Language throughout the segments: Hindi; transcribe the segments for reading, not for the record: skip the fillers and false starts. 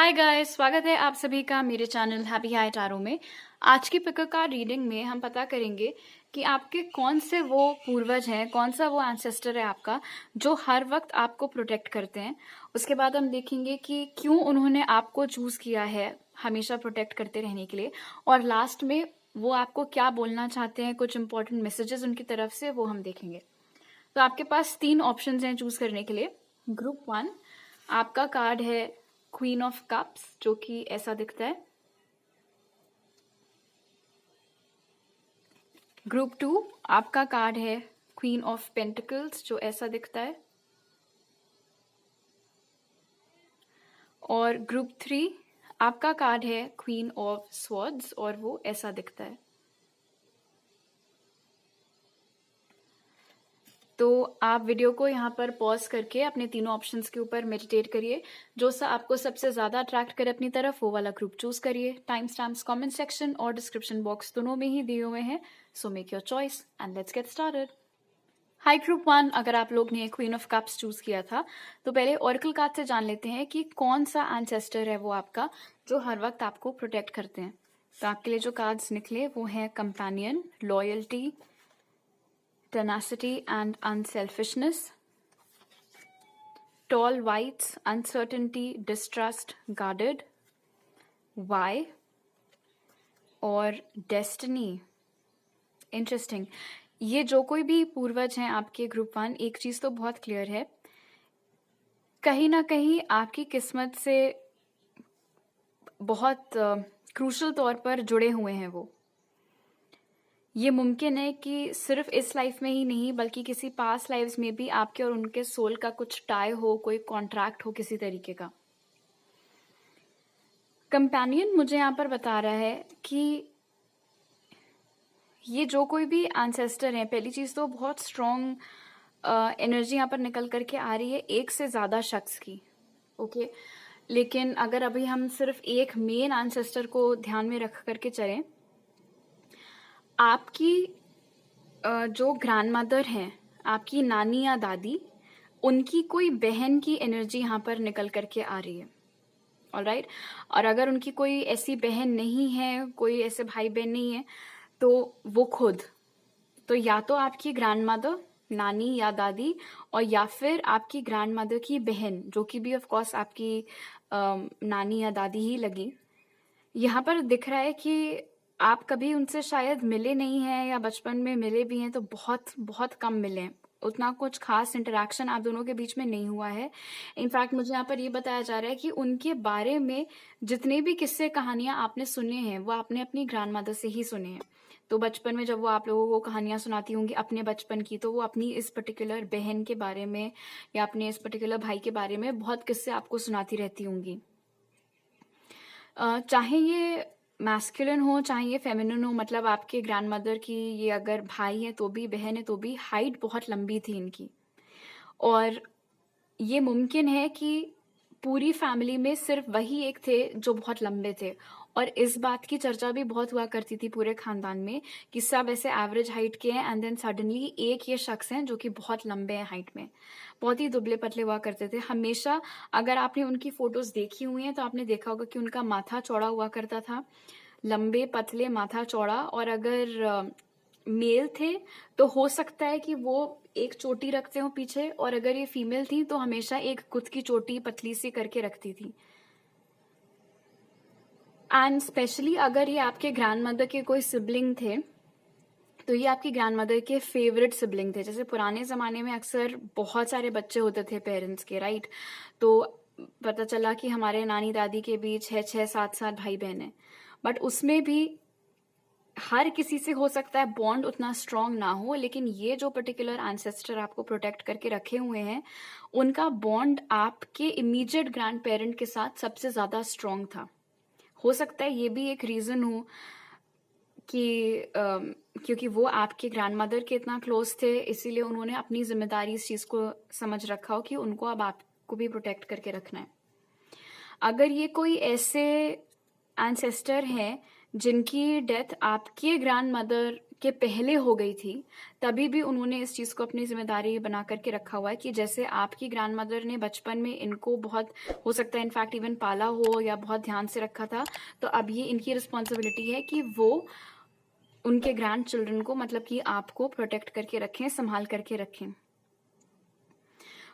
हाय गाइस, स्वागत है आप सभी का मेरे चैनल हैप्पी हाई टारो में। आज की पिक कार्ड रीडिंग में हम पता करेंगे कि आपके कौन से वो पूर्वज हैं, कौन सा वो एंसेस्टर है आपका जो हर वक्त आपको प्रोटेक्ट करते हैं। उसके बाद हम देखेंगे कि क्यों उन्होंने आपको चूज किया है हमेशा प्रोटेक्ट करते रहने के लिए, और लास्ट में वो आपको क्या बोलना चाहते हैं, कुछ इंपॉर्टेंट मैसेजेस उनकी तरफ से वो हम देखेंगे। तो आपके पास 3 ऑप्शंस हैं चूज करने के लिए। ग्रुप 1 आपका कार्ड है क्वीन ऑफ कप्स, जो कि ऐसा दिखता है। ग्रुप 2 आपका कार्ड है क्वीन ऑफ पेंटिकल्स, जो ऐसा दिखता है। और ग्रुप 3 आपका कार्ड है क्वीन ऑफ स्वॉर्ड्स, और वो ऐसा दिखता है। तो आप वीडियो को यहाँ पर पॉज करके अपने तीनों ऑप्शंस के ऊपर मेडिटेट करिए। जो सा आपको सबसे ज़्यादा अट्रैक्ट करे अपनी तरफ, वो वाला ग्रुप चूज करिए। टाइम स्टैम्प्स कमेंट सेक्शन और डिस्क्रिप्शन बॉक्स दोनों में ही दिए हुए हैं, so make your choice and let's get started. High group 1, अगर आप लोग ने क्वीन ऑफ कप्स चूज किया था तो पहले ऑरेकल कार्ड से जान लेते हैं कि कौन सा एंसेस्टर है वो आपका जो हर वक्त आपको प्रोटेक्ट करते हैं। तो आपके लिए जो कार्ड्स निकले वो हैं companion, loyalty, tenacity and unselfishness, tall whites, uncertainty, distrust, guarded, why, और destiny। इंटरेस्टिंग। ये जो कोई भी पूर्वज हैं आपके ग्रुप 1, एक चीज तो बहुत क्लियर है, कहीं ना कहीं आपकी किस्मत से बहुत क्रूशल तौर पर जुड़े हुए हैं वो। ये मुमकिन है कि सिर्फ इस लाइफ में ही नहीं बल्कि किसी पास्ट लाइफ्स में भी आपके और उनके सोल का कुछ टाई हो, कोई कॉन्ट्रैक्ट हो किसी तरीके का। कंपेनियन मुझे यहाँ पर बता रहा है कि ये जो कोई भी एंसेस्टर है, पहली चीज तो बहुत स्ट्रॉन्ग एनर्जी यहाँ पर निकल करके आ रही है एक से ज्यादा शख्स की। ओके, लेकिन अगर अभी हम सिर्फ एक मेन एंसेस्टर को ध्यान में रख करके चलें, आपकी जो ग्रैंड मदर हैं, आपकी नानी या दादी, उनकी कोई बहन की एनर्जी यहाँ पर निकल करके आ रही है। ऑलराइट, और अगर उनकी कोई ऐसी बहन नहीं है, कोई ऐसे भाई बहन नहीं है, तो वो खुद, तो या तो आपकी ग्रैंड मदर, नानी या दादी, और या फिर आपकी ग्रैंड मदर की बहन, जो कि भी ऑफ कोर्स आपकी नानी या दादी ही लगी। यहाँ पर दिख रहा है कि आप कभी उनसे शायद मिले नहीं हैं, या बचपन में मिले भी हैं तो बहुत बहुत कम मिले हैं। उतना कुछ खास इंटरेक्शन आप दोनों के बीच में नहीं हुआ है। इनफैक्ट मुझे यहाँ पर ये बताया जा रहा है कि उनके बारे में जितने भी किस्से कहानियां आपने सुने हैं वो आपने अपनी ग्रैंड मदर से ही सुने हैं। तो बचपन में जब वो आप लोगों को कहानियां सुनाती होंगी अपने बचपन की, तो वो अपनी इस पर्टिकुलर बहन के बारे में या अपने इस पर्टिकुलर भाई के बारे में बहुत किस्से आपको सुनाती रहती होंगी। चाहे ये मैस्कुलिन हो चाहे ये फेमिनिन हो, मतलब आपके ग्रैंड मदर की ये अगर भाई है तो भी, बहन है तो भी, हाइट बहुत लंबी थी इनकी। और ये मुमकिन है कि पूरी फैमिली में सिर्फ वही एक थे जो बहुत लंबे थे, और इस बात की चर्चा भी बहुत हुआ करती थी पूरे खानदान में कि सब ऐसे एवरेज हाइट के हैं एंड देन सडनली एक ये शख्स हैं जो कि बहुत लंबे हैं हाइट में। बहुत ही दुबले पतले हुआ करते थे हमेशा। अगर आपने उनकी फोटोज देखी हुई हैं तो आपने देखा होगा कि उनका माथा चौड़ा हुआ करता था, लंबे पतले, माथा चौड़ा। और अगर मेल थे तो हो सकता है कि वो एक चोटी रखते हो पीछे, और अगर ये फीमेल थी तो हमेशा एक खुद की चोटी पतली सी करके रखती थी। एंड स्पेशली अगर ये आपके ग्रैंड मदर के कोई सिबलिंग थे तो ये आपकी ग्रैंड मदर के फेवरेट सिबलिंग थे। जैसे पुराने जमाने में अक्सर बहुत सारे बच्चे होते थे पेरेंट्स के, राइट? तो पता चला कि हमारे नानी दादी के बीच 6-6, 7-7 भाई बहन है, बट उसमें भी हर किसी से हो सकता है बॉन्ड उतना स्ट्रांग ना हो, लेकिन ये जो पर्टिकुलर एंसेस्टर आपको प्रोटेक्ट करके रखे हुए हैं उनका बॉन्ड आपके इमीडिएट ग्रैंड पेरेंट के साथ सबसे ज्यादा स्ट्रांग था। हो सकता है ये भी एक रीजन हो कि क्योंकि वो आपके ग्रैंड मदर के इतना क्लोज थे, इसीलिए उन्होंने अपनी जिम्मेदारी इस चीज को समझ रखा हो कि उनको अब आपको भी प्रोटेक्ट करके रखना है। अगर ये कोई ऐसे एंसेस्टर हैं जिनकी डेथ आपके ग्रैंड मदर के पहले हो गई थी, तभी भी उन्होंने इस चीज़ को अपनी ज़िम्मेदारी बना करके रखा हुआ है कि जैसे आपकी ग्रैंडमदर ने बचपन में इनको बहुत, हो सकता है इनफैक्ट इवन पाला हो या बहुत ध्यान से रखा था, तो अब ये इनकी रिस्पॉन्सिबिलिटी है कि वो उनके ग्रैंड चिल्ड्रन को, मतलब कि आपको प्रोटेक्ट करके रखें, संभाल करके रखें।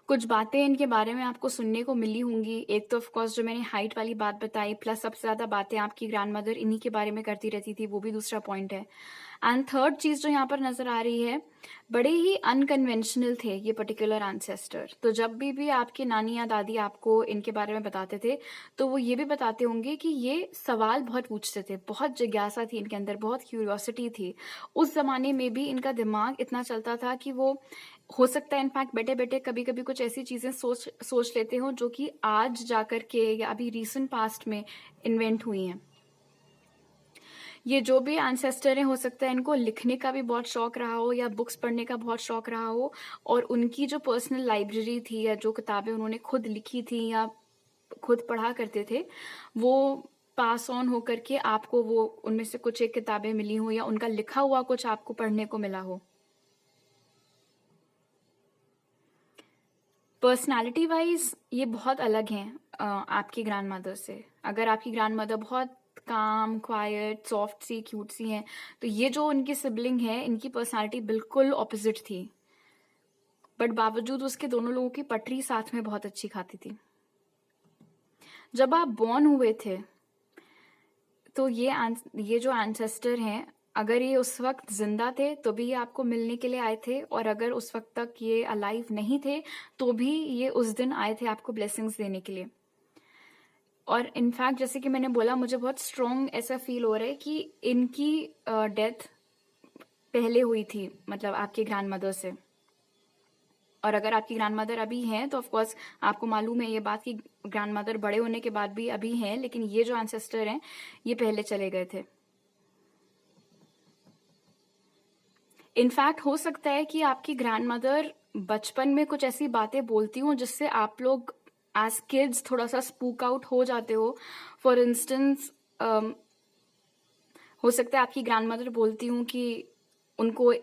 कुछ बातें इनके बारे में आपको सुनने को मिली होंगी। एक तो ऑफ कोर्स जो मैंने हाइट वाली बात बताई, प्लस सबसे ज़्यादा बातें आपकी ग्रैंडमदर इन्हीं के बारे में करती रहती थी, वो भी दूसरा पॉइंट है। एंड थर्ड चीज़ जो यहाँ पर नज़र आ रही है, बड़े ही अनकन्वेंशनल थे ये पर्टिकुलर एंसेस्टर। तो जब भी आपकी नानी या दादी आपको इनके बारे में बताते थे, तो वो ये भी बताते होंगे कि ये सवाल बहुत पूछते थे, बहुत जिज्ञासा थी इनके अंदर, बहुत क्यूरियोसिटी थी। उस ज़माने में भी इनका दिमाग इतना चलता था कि वो, हो सकता है इनफैक्ट बैठे बैठे कभी कभी कुछ ऐसी चीज़ें सोच लेते हो जो कि आज जाकर के या अभी रीसेंट पास्ट में इन्वेंट हुई हैं। ये जो भी एंसेस्टर हैं, हो सकता है इनको लिखने का भी बहुत शौक रहा हो या बुक्स पढ़ने का बहुत शौक रहा हो, और उनकी जो पर्सनल लाइब्रेरी थी या जो किताबें उन्होंने खुद लिखी थी या खुद पढ़ा करते थे, वो पास ऑन होकर के आपको वो उनमें से कुछ एक किताबें मिली हो या उनका लिखा हुआ कुछ आपको पढ़ने को मिला हो। पर्सनालिटी वाइज ये बहुत अलग हैं आपकी ग्रैंड मदर से। अगर आपकी ग्रैंड मदर बहुत काम, क्वाइट, सॉफ्ट सी, क्यूट सी हैं, तो ये जो उनकी सिबलिंग है, इनकी पर्सनालिटी बिल्कुल ऑपोजिट थी, बट बावजूद उसके दोनों लोगों की पटरी साथ में बहुत अच्छी खाती थी। जब आप बॉर्न हुए थे, तो ये जो एंसेस्टर हैं, अगर ये उस वक्त जिंदा थे तो भी ये आपको मिलने के लिए आए थे, और अगर उस वक्त तक ये अलाइव नहीं थे तो भी ये उस दिन आए थे आपको ब्लेसिंग्स देने के लिए। और इनफैक्ट जैसे कि मैंने बोला, मुझे बहुत स्ट्रॉन्ग ऐसा फील हो रहा है कि इनकी डेथ पहले हुई थी, मतलब आपकी ग्रैंड मदर से। और अगर आपकी ग्रैंड मदर अभी हैं तो ऑफकोर्स आपको मालूम है ये बात कि ग्रैंड मदर बड़े होने के बाद भी अभी हैं, लेकिन ये जो एंसेस्टर हैं ये पहले चले गए थे। इनफैक्ट हो सकता है कि आपकी ग्रैंड मदर बचपन में कुछ ऐसी बातें बोलती हूँ जिससे आप लोग एज किड्स थोड़ा सा स्पूक आउट हो जाते हो। फॉर इंस्टेंस, हो सकता है आपकी ग्रैंड मदर बोलती हूँ कि उनको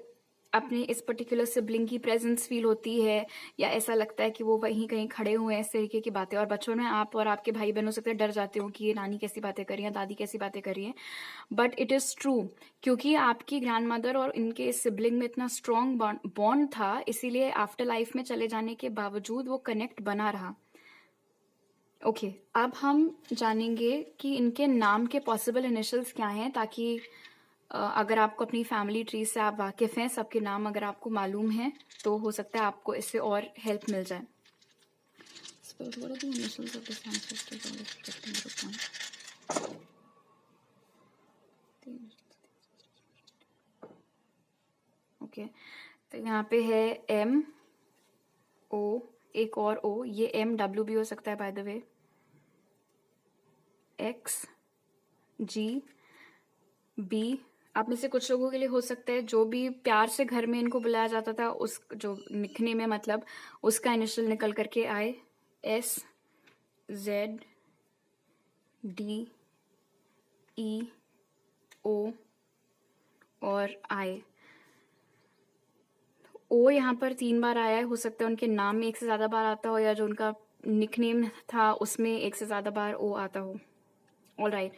अपनी इस पर्टिकुलर सिबलिंग की प्रेजेंस फील होती है, या ऐसा लगता है कि वो वहीं कहीं खड़े हुए हैं, इस तरीके की बातें। और बचपन में आप और आपके भाई बहन हो सकते हैं डर जाते हो कि ये नानी कैसी बातें कर रही है, दादी कैसी बातें कर रही है, बट इट इज़ ट्रू, क्योंकि आपकी ग्रैंड मदर और इनके इस सिबलिंग में इतना स्ट्रॉन्ग बॉन्ड था, इसीलिए आफ्टर लाइफ में चले जाने के बावजूद वो कनेक्ट बना रहा। ओके, अब हम जानेंगे कि इनके नाम के पॉसिबल इनिशियल्स क्या हैं, ताकि अगर आपको अपनी फैमिली ट्री से आप वाकिफ़ हैं, सबके नाम अगर आपको मालूम है, तो हो सकता है आपको इससे और हेल्प मिल जाए। What are the initials of this ancestor that is protecting group one? Okay, तो यहाँ पे है M O, एक और O, ये MW भी हो सकता है by the way, X G B। आप में से कुछ लोगों के लिए हो सकता है जो भी प्यार से घर में इनको बुलाया जाता था, उस जो लिखने में मतलब उसका इनिशियल निकल करके आए, S Z D E O और I। ओ यहाँ पर 3 बार आया है, हो सकता है उनके नाम में एक से ज़्यादा बार आता हो, या जो उनका निकनेम था उसमें एक से ज़्यादा बार ओ आता हो। ऑलराइट,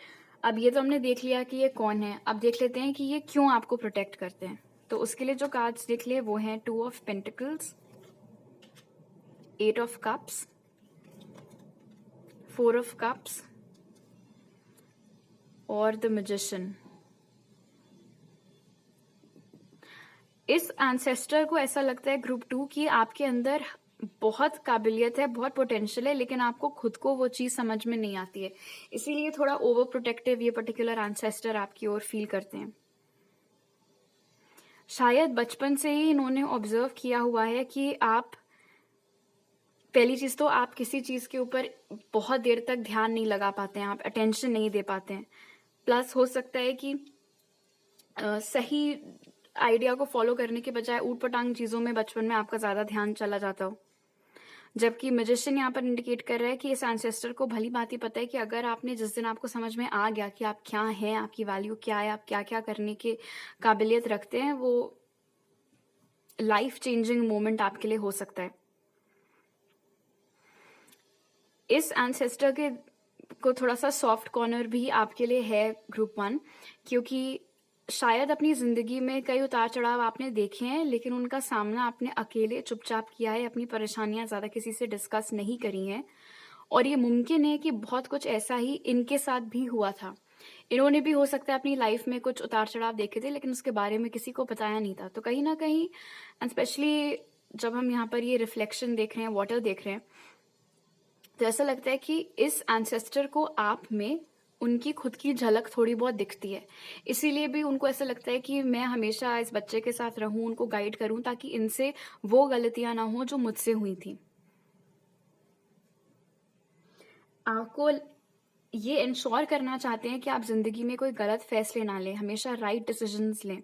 अब ये तो हमने देख लिया कि ये कौन है। अब देख लेते हैं कि ये क्यों आपको प्रोटेक्ट करते हैं। तो उसके लिए जो कार्ड्स देख लिए वो हैं 2 of pentacles, 8 of cups, 4 of cups और द मैजिशियन। इस एंसेस्टर को ऐसा लगता है ग्रुप 2 कि आपके अंदर बहुत काबिलियत है, बहुत पोटेंशियल है, लेकिन आपको खुद को वो चीज़ समझ में नहीं आती है, इसीलिए थोड़ा ओवर प्रोटेक्टिव ये पर्टिकुलर एंसेस्टर आपकी ओर फील करते हैं। शायद बचपन से ही इन्होंने ऑब्जर्व किया हुआ है कि आप, पहली चीज़ तो आप किसी चीज़ के ऊपर बहुत देर तक ध्यान नहीं लगा पाते हैं, आप अटेंशन नहीं दे पाते हैं। प्लस हो सकता है कि सही आइडिया को फॉलो करने के बजाय ऊट पटांग चीज़ों में बचपन में आपका ज़्यादा ध्यान चला जाता हो। जबकि मैजिशियन यहाँ पर इंडिकेट कर रहा है कि इस एंसेस्टर को भली भांति पता है कि अगर आपने जिस दिन आपको समझ में आ गया कि आप क्या हैं, आपकी वैल्यू क्या है, आप क्या क्या करने की काबिलियत रखते हैं, वो लाइफ चेंजिंग मोमेंट आपके लिए हो सकता है। इस एंसेस्टर के को थोड़ा सा सॉफ्ट कॉर्नर भी आपके लिए है ग्रुप 1, क्योंकि शायद अपनी जिंदगी में कई उतार चढ़ाव आपने देखे हैं, लेकिन उनका सामना आपने अकेले चुपचाप किया है, अपनी परेशानियां ज्यादा किसी से डिस्कस नहीं करी हैं। और ये मुमकिन है कि बहुत कुछ ऐसा ही इनके साथ भी हुआ था। इन्होंने भी हो सकता है अपनी लाइफ में कुछ उतार चढ़ाव देखे थे, लेकिन उसके बारे में किसी को बताया नहीं था। तो कहीं ना कहीं, एंड स्पेशली जब हम यहाँ पर ये रिफ्लेक्शन देख रहे हैं, वाटर देख रहे हैं, तो ऐसा लगता है कि इस एंसेस्टर को आप में उनकी खुद की झलक थोड़ी बहुत दिखती है। इसीलिए भी उनको ऐसा लगता है कि मैं हमेशा इस बच्चे के साथ रहूं, उनको गाइड करूं, ताकि इनसे वो गलतियां ना हो जो मुझसे हुई थी। आपको ये इंश्योर करना चाहते हैं कि आप जिंदगी में कोई गलत फैसले ना लें, हमेशा राइट डिसीजंस लें।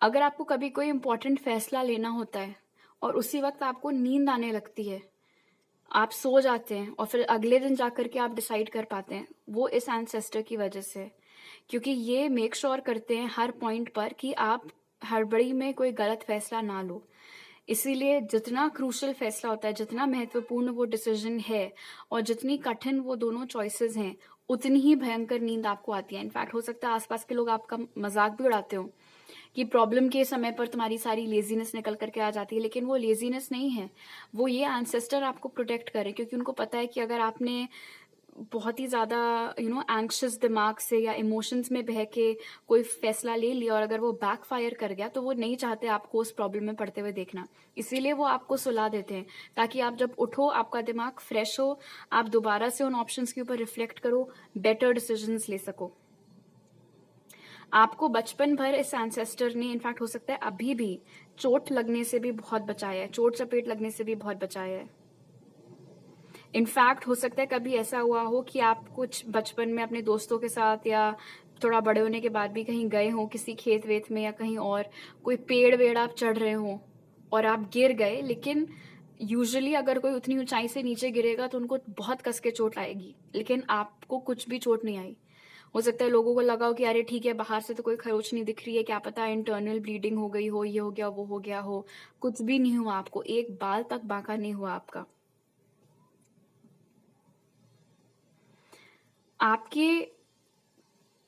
अगर आपको कभी कोई इंपॉर्टेंट फैसला लेना होता है और उसी वक्त आपको नींद आने लगती है, आप सो जाते हैं और फिर अगले दिन जाकर के आप डिसाइड कर पाते हैं, वो इस एंसेस्टर की वजह से। क्योंकि ये मेक श्योर करते हैं हर पॉइंट पर कि आप हड़बड़ी में कोई गलत फैसला ना लो। इसीलिए जितना क्रूशल फैसला होता है, जितना महत्वपूर्ण वो डिसीजन है और जितनी कठिन वो दोनों चॉइसेस हैं, उतनी ही भयंकर नींद आपको आती है। इनफैक्ट हो सकता है आसपास के लोग आपका मजाक भी उड़ाते हो कि प्रॉब्लम के समय पर तुम्हारी सारी लेजीनेस निकल करके आ जाती है, लेकिन वो लेजीनेस नहीं है, वो ये एंसेस्टर आपको प्रोटेक्ट करे। क्योंकि उनको पता है कि अगर आपने बहुत ही ज्यादा एंग्शियस दिमाग से या इमोशंस में बह के कोई फैसला ले लिया और अगर वो बैकफायर कर गया, तो वो नहीं चाहते आपको उस प्रॉब्लम में पड़ते हुए देखना। इसीलिए वो आपको सुला देते हैं, ताकि आप जब उठो, आपका दिमाग फ्रेश हो, आप दोबारा से उन ऑप्शंस के ऊपर रिफ्लेक्ट करो, बेटर डिसीजंस ले सको। आपको बचपन भर इस एंसेस्टर ने, इनफैक्ट हो सकता है अभी भी, चोट लगने से भी बहुत बचाया है, चोट चपेट लगने से भी बहुत बचाया है। इनफैक्ट हो सकता है कभी ऐसा हुआ हो कि आप कुछ बचपन में अपने दोस्तों के साथ या थोड़ा बड़े होने के बाद भी कहीं गए हो, किसी खेत वेत में या कहीं और, कोई पेड़ वेड़ आप चढ़ रहे हो और आप गिर गए। लेकिन यूजुअली अगर कोई उतनी ऊंचाई से नीचे गिरेगा तो उनको बहुत कस के चोट आएगी, लेकिन आपको कुछ भी चोट नहीं आई। हो सकता है लोगों को लगा हो कि अरे ठीक है, बाहर से तो कोई खरोच नहीं दिख रही है, क्या पता इंटरनल ब्लीडिंग हो गई हो, ये हो गया वो हो गया हो। कुछ भी नहीं हुआ आपको, एक बाल तक बांका नहीं हुआ आपका। आपके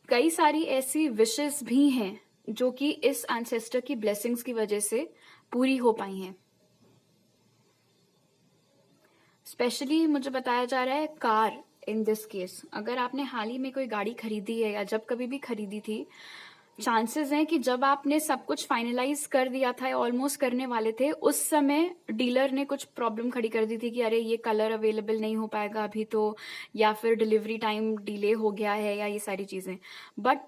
कई सारी ऐसी विशेस भी हैं जो कि इस एंसेस्टर की ब्लेसिंग्स की वजह से पूरी हो पाई हैं। स्पेशली मुझे बताया जा रहा है कार, इन दिस केस अगर आपने हाल ही में कोई गाड़ी खरीदी है या जब कभी भी खरीदी थी, चांसेस हैं कि जब आपने सब कुछ फाइनलाइज कर दिया था, ऑलमोस्ट करने वाले थे, उस समय डीलर ने कुछ प्रॉब्लम खड़ी कर दी थी कि अरे ये कलर अवेलेबल नहीं हो पाएगा अभी तो, या फिर डिलीवरी टाइम डिले हो गया है, या ये सारी चीजें। बट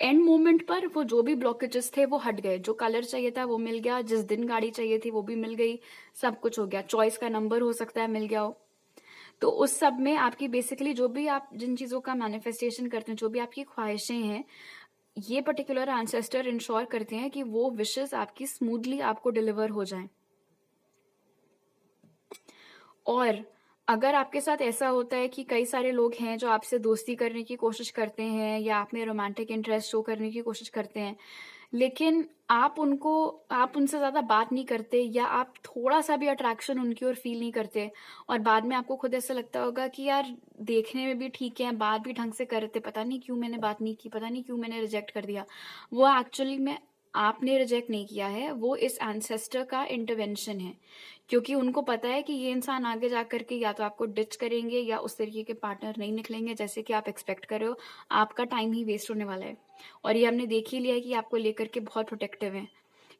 एंड मोमेंट पर वो जो भी ब्लॉकेजेस थे वो हट गए, जो कलर चाहिए था वो मिल गया, जिस दिन गाड़ी चाहिए थी वो भी मिल गई, सब कुछ हो गया। चॉइस का नंबर हो सकता है मिल गया हो। तो उस सब में आपकी बेसिकली जो भी आप जिन चीजों का मैनिफेस्टेशन करते हैं, जो भी आपकी ख्वाहिशें हैं, ये पर्टिकुलर एंसेस्टर इंश्योर करते हैं कि वो विशेस आपकी स्मूथली आपको डिलीवर हो जाएं। और अगर आपके साथ ऐसा होता है कि कई सारे लोग हैं जो आपसे दोस्ती करने की कोशिश करते हैं या आप में रोमांटिक इंटरेस्ट शो करने की कोशिश करते हैं, लेकिन आप उनसे ज्यादा बात नहीं करते, या आप थोड़ा सा भी अट्रैक्शन उनकी ओर फील नहीं करते, और बाद में आपको खुद ऐसा लगता होगा कि यार देखने में भी ठीक है, बात भी ढंग से कर रहे थे, पता नहीं क्यों मैंने बात नहीं की, पता नहीं क्यों मैंने रिजेक्ट कर दिया। वो एक्चुअली में आपने रिजेक्ट नहीं किया है, वो इस एंसेस्टर का इंटरवेंशन है। क्योंकि उनको पता है कि ये इंसान आगे जाकर के या तो आपको डिच करेंगे या उस तरीके के पार्टनर नहीं निकलेंगे जैसे कि आप एक्सपेक्ट कर रहे हो। आपका टाइम ही वेस्ट होने वाला है। और ये हमने देख ही लिया है कि आपको लेकर के बहुत प्रोटेक्टिव हैं,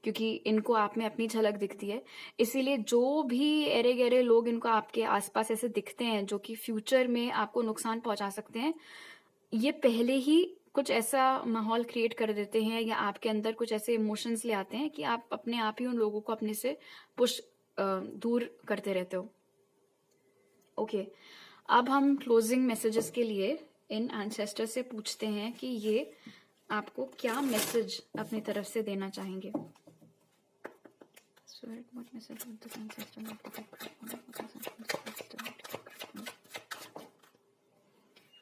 क्योंकि इनको आप में अपनी झलक दिखती है। इसीलिए जो भी एरे गहरे लोग इनको आपके आसपास ऐसे दिखते हैं जो कि फ्यूचर में आपको नुकसान पहुंचा सकते हैं, ये पहले ही कुछ ऐसा माहौल क्रिएट कर देते हैं या आपके अंदर कुछ ऐसे इमोशंस ले आते हैं कि आप अपने आप ही उन लोगों को अपने से पुश दूर करते रहते हो। ओके, अब हम क्लोजिंग मैसेजेस के लिए इन एंसेस्टर से पूछते हैं कि ये आपको क्या मैसेज अपनी तरफ से देना चाहेंगे। Spirit, what message would this ancestor like to give?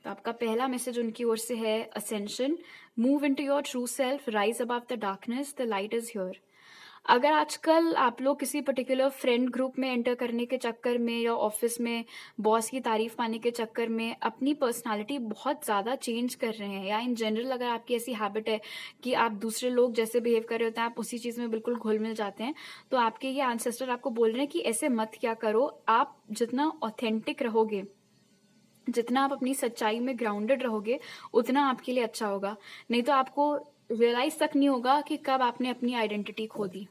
तो आपका पहला मैसेज उनकी ओर से है ascension, move into your true self, rise above the darkness, the light is here. अगर आजकल आप लोग किसी पर्टिकुलर फ्रेंड ग्रुप में एंटर करने के चक्कर में या ऑफिस में बॉस की तारीफ पाने के चक्कर में अपनी पर्सनालिटी बहुत ज़्यादा चेंज कर रहे हैं, या इन जनरल अगर आपकी ऐसी हैबिट है कि आप दूसरे लोग जैसे बिहेव कर रहे होते हैं आप उसी चीज़ में बिल्कुल घुल मिल जाते हैं, तो आपके ये एंसेस्टर आपको बोल रहे हैं कि ऐसे मत क्या करो। आप जितना ऑथेंटिक रहोगे, जितना आप अपनी सच्चाई में ग्राउंडेड रहोगे, उतना आपके लिए अच्छा होगा। नहीं तो आपको रियलाइज तक नहीं होगा कि कब आपने अपनी आइडेंटिटी खो दी।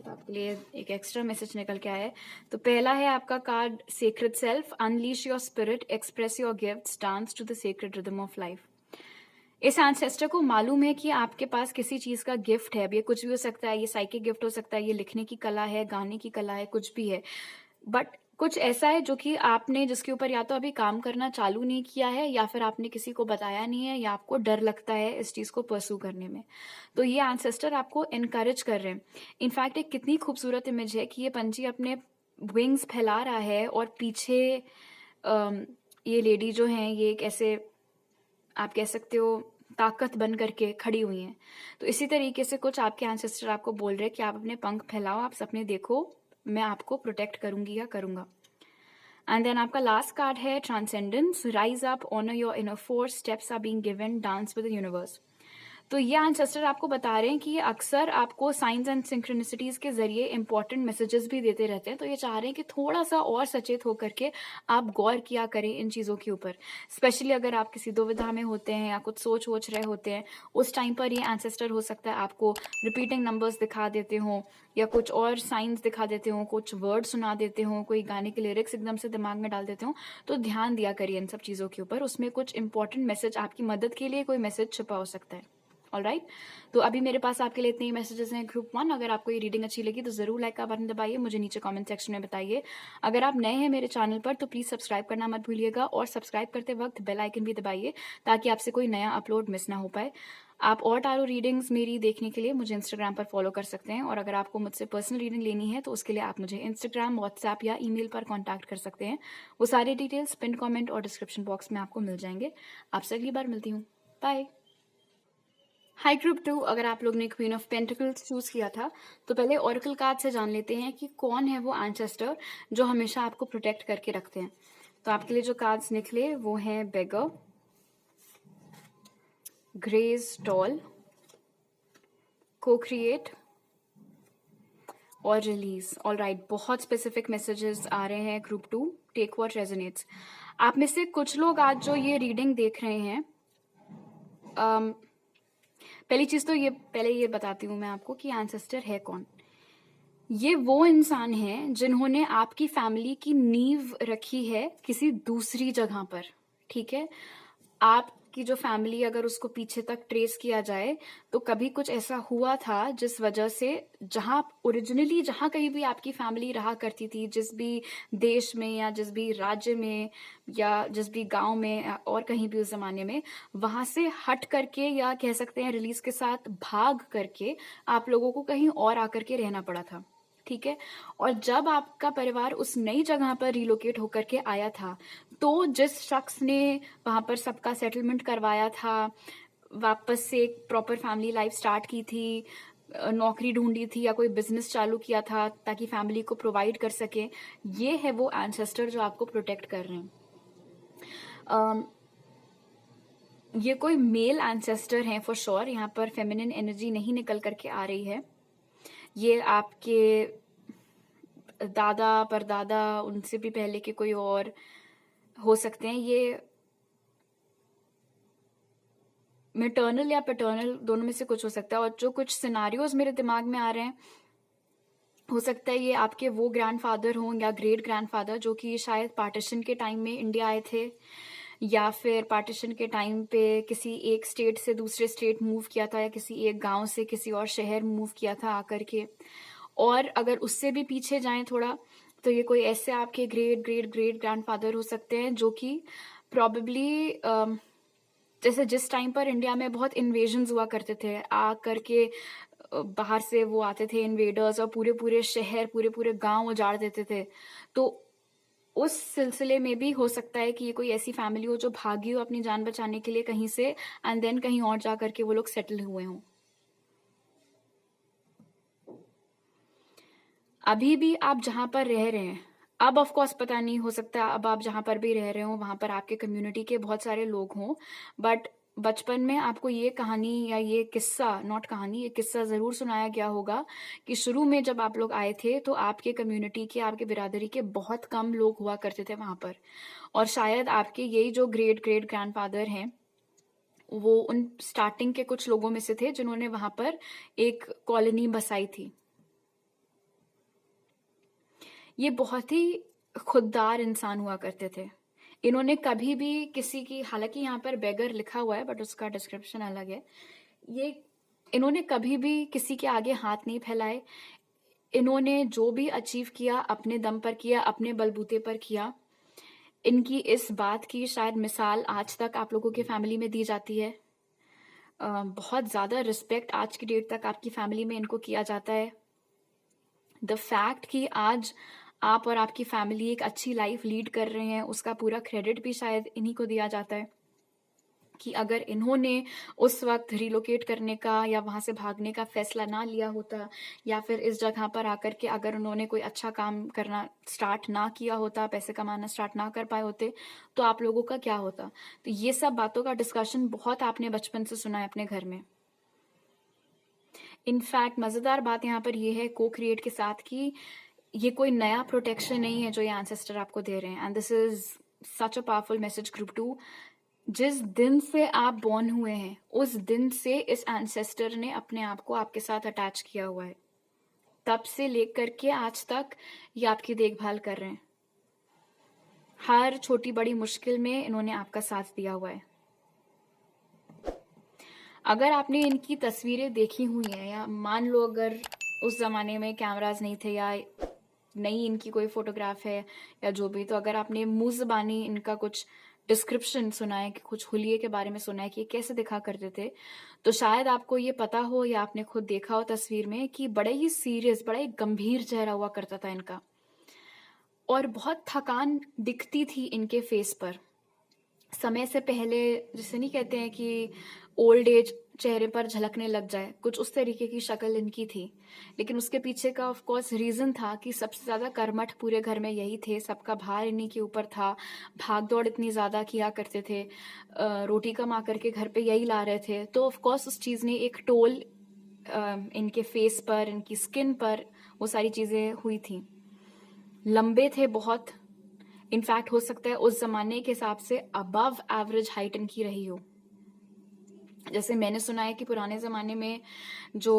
आपके लिए एक एक्स्ट्रा मैसेज निकल के आया है। तो पहला है आपका card sacred self, unleash your spirit, express your gifts, dance to the sacred rhythm of life. इस एंसेस्टर को मालूम है कि आपके पास किसी चीज का गिफ्ट है। अब ये कुछ भी हो सकता है, ये साइकिक गिफ्ट हो सकता है, ये लिखने की कला है, गाने की कला है, कुछ भी है, बट कुछ ऐसा है जो कि आपने जिसके ऊपर या तो अभी काम करना चालू नहीं किया है, या फिर आपने किसी को बताया नहीं है, या आपको डर लगता है इस चीज को परस्यू करने में। तो ये एंसेस्टर आपको इनकरेज कर रहे हैं। इनफैक्ट एक कितनी खूबसूरत इमेज है कि ये पंछी अपने विंग्स फैला रहा है और पीछे ये लेडी जो है ये एक ऐसे आप कह सकते हो ताकत बन करके खड़ी हुई हैं। तो इसी तरीके से कुछ आपके एंसेस्टर आपको बोल रहे हैं कि आप अपने पंख फैलाओ, आप सपने देखो, मैं आपको प्रोटेक्ट करूंगी या करूंगा। एंड देन आपका लास्ट कार्ड है transcendence, rise up, honour your inner force, steps are being given, dance with the universe. तो ये एंसेस्टर आपको बता रहे हैं कि ये अक्सर आपको साइंस एंड सिंक्रोनिसिटीज के जरिए इंपॉर्टेंट मैसेजेस भी देते रहते हैं। तो ये चाह रहे हैं कि थोड़ा सा और सचेत होकर के आप गौर किया करें इन चीज़ों के ऊपर। स्पेशली अगर आप किसी दुविधा में होते हैं या कुछ सोच वोच रहे होते हैं, उस टाइम पर ये एंसेस्टर हो सकता है आपको रिपीटिंग नंबर्स दिखा देते हों, या कुछ और साइंस दिखा देते हों, कुछ वर्ड सुना देते हों, कोई गाने के लिरिक्स एकदम से दिमाग में डाल देते हों। तो ध्यान दिया करिए इन सब चीज़ों के ऊपर, उसमें कुछ इंपॉर्टेंट मैसेज, आपकी मदद के लिए कोई मैसेज छुपा हो सकता है। ऑलराइट, तो अभी मेरे पास आपके लिए इतने ही मैसेजेस हैं ग्रुप 1। अगर आपको ये रीडिंग अच्छी लगी तो जरूर लाइक का बटन दबाइए, मुझे नीचे कमेंट सेक्शन में बताइए। अगर आप नए हैं मेरे चैनल पर तो प्लीज सब्सक्राइब करना मत भूलिएगा, और सब्सक्राइब करते वक्त बेल आइकन भी दबाइए ताकि आपसे कोई नया अपलोड मिस ना हो पाए। आप और टारो रीडिंग्स मेरी देखने के लिए मुझे इंस्टाग्राम पर फॉलो कर सकते हैं, और अगर आपको मुझसे पर्सनल रीडिंग लेनी है तो उसके लिए आप मुझे इंस्टाग्राम, व्हाट्सएप या ईमेल पर कॉन्टैक्ट कर सकते हैं। वो सारे डिटेल्स पिन कमेंट और डिस्क्रिप्शन बॉक्स में आपको मिल जाएंगे। आपसे अगली बार मिलती हूँ, बाय। हाई ग्रुप 2, अगर आप लोग ने क्वीन ऑफ पेंटिकल्स चूज किया था तो पहले ऑरेकल कार्ड से जान लेते हैं कि कौन है वो एंसेस्टर जो हमेशा आपको प्रोटेक्ट करके रखते हैं। तो आपके लिए जो कार्ड्स निकले वो हैं बेगर, ग्रेज टॉल, को क्रिएट और रिलीज। ऑल राइट, बहुत स्पेसिफिक मैसेजेस आ रहे हैं ग्रुप 2, टेक व्हाट रेजोनेट्स। आप में से कुछ लोग आज जो ये रीडिंग देख रहे हैं, पहली चीज तो ये बताती हूँ मैं आपको कि एंसेस्टर है कौन। ये वो इंसान है जिन्होंने आपकी फैमिली की नींव रखी है किसी दूसरी जगह पर, ठीक है। आपकी जो फैमिली अगर उसको पीछे तक ट्रेस किया जाए तो कभी कुछ ऐसा हुआ था जिस वजह से जहां ओरिजिनली जहां कहीं भी आपकी फैमिली रहा करती थी, जिस भी देश में या जिस भी राज्य में या जिस भी गांव में और कहीं भी उस जमाने में, वहां से हट करके या कह सकते हैं रिलीज के साथ भाग करके आप लोगों को कहीं और आकर के रहना पड़ा था, ठीक है। और जब आपका परिवार उस नई जगह पर रिलोकेट होकर के आया था तो जिस शख्स ने वहां पर सबका सेटलमेंट करवाया था, वापस से एक प्रॉपर फैमिली लाइफ स्टार्ट की थी, नौकरी ढूंढी थी या कोई बिजनेस चालू किया था ताकि फैमिली को प्रोवाइड कर सके, ये है वो एंसेस्टर जो आपको प्रोटेक्ट कर रहे हैं। ये कोई मेल एंसेस्टर हैं फॉर श्योर, यहाँ पर फेमिनिन एनर्जी नहीं निकल करके आ रही है। ये आपके दादा परदादा, उनसे भी पहले के कोई और हो सकते हैं। ये मैटर्नल या पैटर्नल दोनों में से कुछ हो सकता है। और जो कुछ सिनारियोज मेरे दिमाग में आ रहे हैं, हो सकता है ये आपके वो ग्रैंडफादर हों या ग्रेट ग्रैंडफादर जो कि शायद पार्टीशन के टाइम में इंडिया आए थे, या फिर पार्टीशन के टाइम पे किसी एक स्टेट से दूसरे स्टेट मूव किया था, या किसी एक गांव से किसी और शहर मूव किया था आकर के। और अगर उससे भी पीछे जाएं थोड़ा, तो ये कोई ऐसे आपके ग्रेट ग्रेट ग्रेट ग्रैंडफादर हो सकते हैं जो कि प्रॉबेबली जैसे जिस टाइम पर इंडिया में बहुत इन्वेजन्स हुआ करते थे, आ करके बाहर से वो आते थे इन्वेडर्स और पूरे पूरे शहर, पूरे पूरे गांव उजाड़ देते थे। तो उस सिलसिले में भी हो सकता है कि ये कोई ऐसी फैमिली हो जो भागी हो अपनी जान बचाने के लिए कहीं से, एंड देन कहीं और जा करके वो लोग सेटल हुए हों। अभी भी आप जहां पर रह रहे हैं, अब ऑफ कोर्स पता नहीं, हो सकता है अब आप जहां पर भी रह रहे हो वहां पर आपके कम्युनिटी के बहुत सारे लोग हों, बट बचपन में आपको ये कहानी या ये किस्सा, नॉट कहानी, ये किस्सा जरूर सुनाया गया होगा कि शुरू में जब आप लोग आए थे तो आपके कम्युनिटी के, आपके बिरादरी के बहुत कम लोग हुआ करते थे वहां पर। और शायद आपके यही जो ग्रेट ग्रेट ग्रैंडफादर हैं, वो उन स्टार्टिंग के कुछ लोगों में से थे जिन्होंने वहां पर एक कॉलोनी बसाई थी। ये बहुत ही खुददार इंसान हुआ करते थे। इन्होंने कभी भी किसी की, हालांकि यहाँ पर बेगर लिखा हुआ है बट उसका डिस्क्रिप्शन अलग है, ये इन्होंने कभी भी किसी के आगे हाथ नहीं फैलाए। इन्होंने जो भी अचीव किया अपने दम पर किया, अपने बलबूते पर किया। इनकी इस बात की शायद मिसाल आज तक आप लोगों की फैमिली में दी जाती है। बहुत ज़्यादा रिस्पेक्ट आज की डेट तक आपकी फैमिली में इनको किया जाता है। द फैक्ट कि आज आप और आपकी फैमिली एक अच्छी लाइफ लीड कर रहे हैं, उसका पूरा क्रेडिट भी शायद इन्हीं को दिया जाता है। कि अगर इन्होंने उस वक्त रिलोकेट करने का या वहां से भागने का फैसला ना लिया होता, या फिर इस जगह पर आकर के अगर उन्होंने कोई अच्छा काम करना स्टार्ट ना किया होता, पैसे कमाना स्टार्ट ना कर पाए होते, तो आप लोगों का क्या होता। तो ये सब बातों का डिस्कशन बहुत आपने बचपन से सुना है अपने घर में। इनफैक्ट मजेदार बात यहाँ पर यह है को क्रिएट के साथ कि ये कोई नया प्रोटेक्शन नहीं है जो ये एंसेस्टर आपको दे रहे हैं, and this is such a powerful message group 2। जिस दिन से आप बॉर्न हुए हैं उस दिन से इस एंसेस्टर ने अपने आप को आपके साथ अटैच किया हुआ है। तब से लेकर के आज तक ये आपकी देखभाल कर रहे हैं। हर छोटी बड़ी मुश्किल में इन्होंने आपका साथ दिया हुआ है। अगर आपने इनकी तस्वीरें देखी हुई हैं, या मान लो अगर उस जमाने में कैमराज नहीं थे या नहीं इनकी कोई फोटोग्राफ है या जो भी, तो अगर आपने मुंह ज़बानी इनका कुछ डिस्क्रिप्शन सुना है कि कुछ हुलिये के बारे में सुना है कि ये कैसे दिखा करते थे, तो शायद आपको ये पता हो या आपने खुद देखा हो तस्वीर में कि बड़ा ही सीरियस, बड़ा ही गंभीर चेहरा हुआ करता था इनका, और बहुत थकान दिखती थी इनके फेस पर। समय से पहले, जिसे नहीं कहते हैं कि ओल्ड एज चेहरे पर झलकने लग जाए, कुछ उस तरीके की शक्ल इनकी थी। लेकिन उसके पीछे का ऑफ कोर्स रीजन था कि सबसे ज्यादा कर्मठ पूरे घर में यही थे, सबका भार इन्हीं के ऊपर था, भाग दौड़ इतनी ज्यादा किया करते थे, रोटी कमा करके घर पे यही ला रहे थे। तो ऑफ कोर्स उस चीज ने एक टोल इनके फेस पर, इनकी स्किन पर, वो सारी चीजें हुई थी। लंबे थे बहुत, इनफैक्ट हो सकता है उस जमाने के हिसाब से अबव एवरेज हाइट इनकी रही हो। जैसे मैंने सुना है कि पुराने जमाने में जो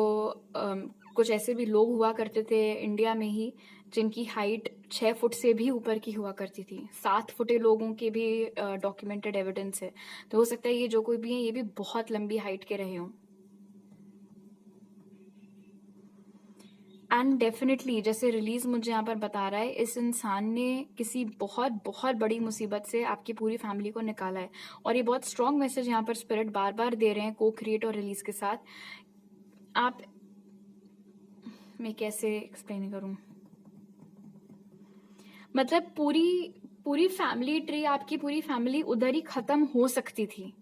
कुछ ऐसे भी लोग हुआ करते थे इंडिया में ही, जिनकी हाइट 6 फुट से भी ऊपर की हुआ करती थी। 7 फुटे लोगों के भी डॉक्यूमेंटेड एविडेंस है। तो हो सकता है ये जो कोई भी है ये भी बहुत लंबी हाइट के रहे हों। एंड डेफिनेटली जैसे रिलीज मुझे यहाँ पर बता रहा है, इस इंसान ने किसी बहुत बहुत बड़ी मुसीबत से आपकी पूरी फैमिली को निकाला है। और ये बहुत स्ट्रॉन्ग मैसेज यहाँ पर स्पिरिट बार बार दे रहे हैं को क्रिएट और रिलीज के साथ। आप, मैं कैसे एक्सप्लेन करूं, मतलब पूरी पूरी फैमिली ट्री, आपकी पूरी फैमिली उधर ही खत्म हो सकती थी,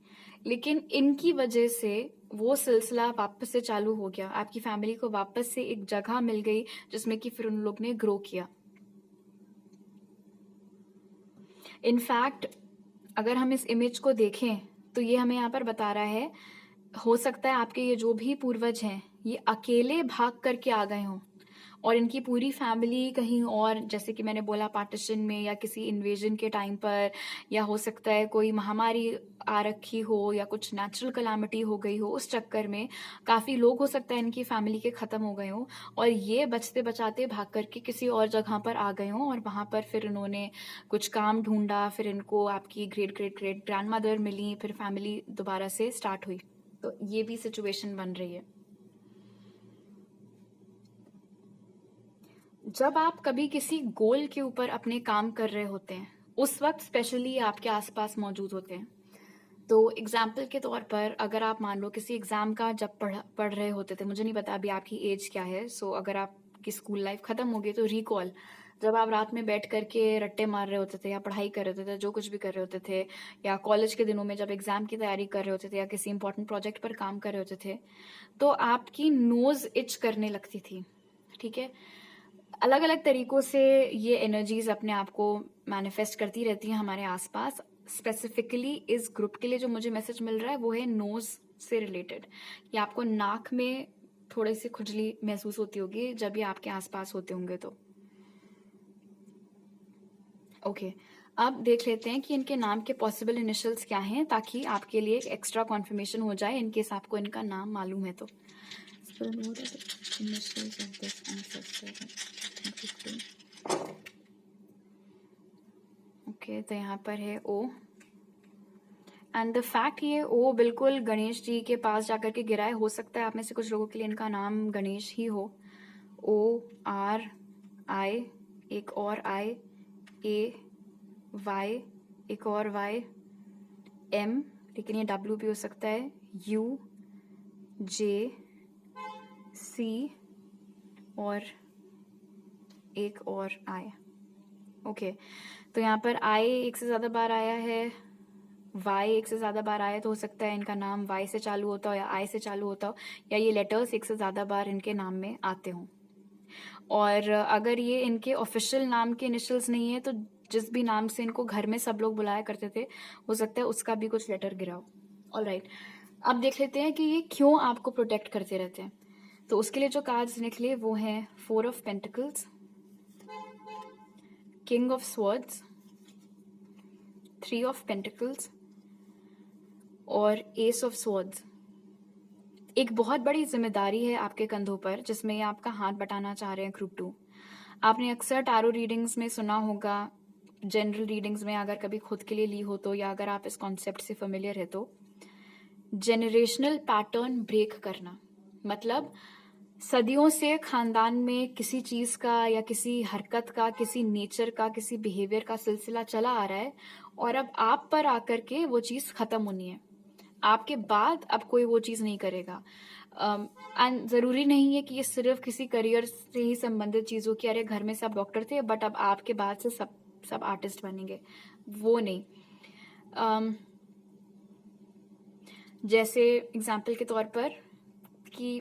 लेकिन इनकी वजह से वो सिलसिला वापस से चालू हो गया। आपकी फैमिली को वापस से एक जगह मिल गई जिसमें कि फिर उन लोग ने ग्रो किया। इनफैक्ट अगर हम इस इमेज को देखें तो ये हमें यहाँ पर बता रहा है, हो सकता है आपके ये जो भी पूर्वज हैं ये अकेले भाग करके आ गए हों, और इनकी पूरी फैमिली कहीं और, जैसे कि मैंने बोला पार्टीशन में या किसी इन्वेजन के टाइम पर, या हो सकता है कोई महामारी आ रखी हो या कुछ नेचुरल कलामिटी हो गई हो, उस चक्कर में काफी लोग हो सकता है इनकी फैमिली के खत्म हो गए हों, और ये बचते बचाते भाग करके किसी और जगह पर आ गए हों, और वहां पर फिर इन्होंने कुछ काम ढूंढा, फिर इनको आपकी great great great grandmother मिली, फिर फैमिली दोबारा से स्टार्ट हुई। तो ये भी सिचुएशन बन रही है। जब आप कभी किसी गोल के ऊपर अपने काम कर रहे होते हैं, उस वक्त स्पेशली आपके आसपास मौजूद होते हैं। तो एग्जाम्पल के तौर पर अगर आप मान लो किसी एग्ज़ाम का जब पढ़ रहे होते थे, मुझे नहीं पता अभी आपकी एज क्या है, सो अगर आपकी स्कूल लाइफ ख़त्म हो गई तो रिकॉल, जब आप रात में बैठ करके रट्टे मार रहे होते थे या पढ़ाई कर रहे होते थे, जो कुछ भी कर रहे होते थे, या कॉलेज के दिनों में जब एग्ज़ाम की तैयारी कर रहे होते थे या किसी इंपॉर्टेंट प्रोजेक्ट पर काम कर रहे होते थे, तो आपकी नोज़ इच करने लगती थी, ठीक है। अलग अलग तरीकों से ये एनर्जीज अपने आप को मैनिफेस्ट करती रहती हैं हमारे आसपास। स्पेसिफिकली इस ग्रुप के लिए जो मुझे मैसेज मिल रहा है वो है नोज से रिलेटेड, या आपको नाक में थोड़ी सी खुजली महसूस होती होगी जब ये आपके आसपास होते होंगे तो। ओके, अब देख लेते हैं कि इनके नाम के पॉसिबल इनिशियल्स क्या हैं, ताकि आपके लिए एक एक्स्ट्रा कॉन्फर्मेशन हो जाए इन केस आपको इनका नाम मालूम है तो। ओके, तो यहाँ पर है ओ, एंड द फैक्ट ये ओ बिल्कुल गणेश जी के पास जाकर के गिरा है। हो सकता है आप में से कुछ लोगों के लिए इनका नाम गणेश ही हो। ओ आर आई, एक और आई, ए वाई, एक और वाई, एम, लेकिन ये डब्ल्यू भी हो सकता है, यू, जे, सी और एक और आई। ओके, तो यहाँ पर आई एक से ज़्यादा बार आया है, वाई एक से ज़्यादा बार आया, तो हो सकता है इनका नाम वाई से चालू होता हो या आई से चालू होता हो, या ये लेटर्स एक से ज़्यादा बार इनके नाम में आते हों। और अगर ये इनके ऑफिशियल नाम के इनिशियल्स नहीं है तो जिस भी नाम से इनको घर में सब लोग बुलाया करते थे, हो सकता है उसका भी कुछ लेटर गिरा हो। ऑलराइट, अब देख लेते हैं कि ये क्यों आपको प्रोटेक्ट करते रहते हैं। तो उसके लिए जो कार्ड्स निकले वो हैं 4 of pentacles, king of swords, 3 of pentacles और एस ऑफ स्वॉर्ड्स। एक बहुत बड़ी जिम्मेदारी है आपके कंधों पर जिसमें ये आपका हाथ बटाना चाह रहे हैं ग्रुप 2। आपने अक्सर टैरो रीडिंग्स में सुना होगा, जनरल रीडिंग्स में अगर कभी खुद के लिए ली हो तो, या अगर आप इस कॉन्सेप्ट से फेमिलियर है तो, जेनरेशनल पैटर्न ब्रेक करना मतलब सदियों से खानदान में किसी चीज का या किसी हरकत का, किसी नेचर का, किसी बिहेवियर का सिलसिला चला आ रहा है और अब आप पर आकर के वो चीज खत्म होनी है। आपके बाद अब कोई वो चीज नहीं करेगा। एंड जरूरी नहीं है कि ये सिर्फ किसी करियर से ही संबंधित चीज हो कि अरे घर में सब डॉक्टर थे बट अब आपके बाद से सब आर्टिस्ट बनेंगे, वो नहीं। जैसे एग्जाम्पल के तौर पर कि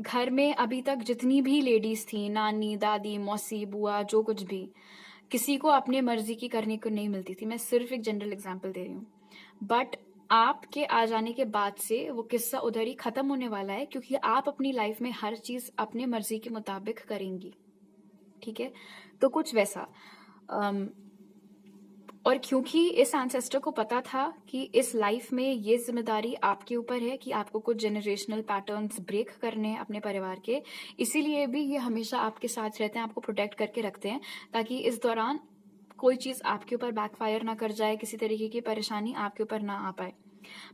घर में अभी तक जितनी भी लेडीज थी, नानी, दादी, मौसी, बुआ, जो कुछ भी, किसी को अपने मर्जी की करने को नहीं मिलती थी। मैं सिर्फ एक जनरल एग्जाम्पल दे रही हूँ, बट आपके आ जाने के बाद से वो किस्सा उधर ही खत्म होने वाला है, क्योंकि आप अपनी लाइफ में हर चीज अपने मर्जी के मुताबिक करेंगी, ठीक है। तो कुछ वैसा। और क्योंकि इस एंसेस्टर को पता था कि इस लाइफ में ये जिम्मेदारी आपके ऊपर है कि आपको कुछ जनरेशनल पैटर्न्स ब्रेक करने हैं अपने परिवार के, इसीलिए भी ये हमेशा आपके साथ रहते हैं, आपको प्रोटेक्ट करके रखते हैं, ताकि इस दौरान कोई चीज आपके ऊपर बैकफायर ना कर जाए, किसी तरीके की परेशानी आपके ऊपर ना आ पाए।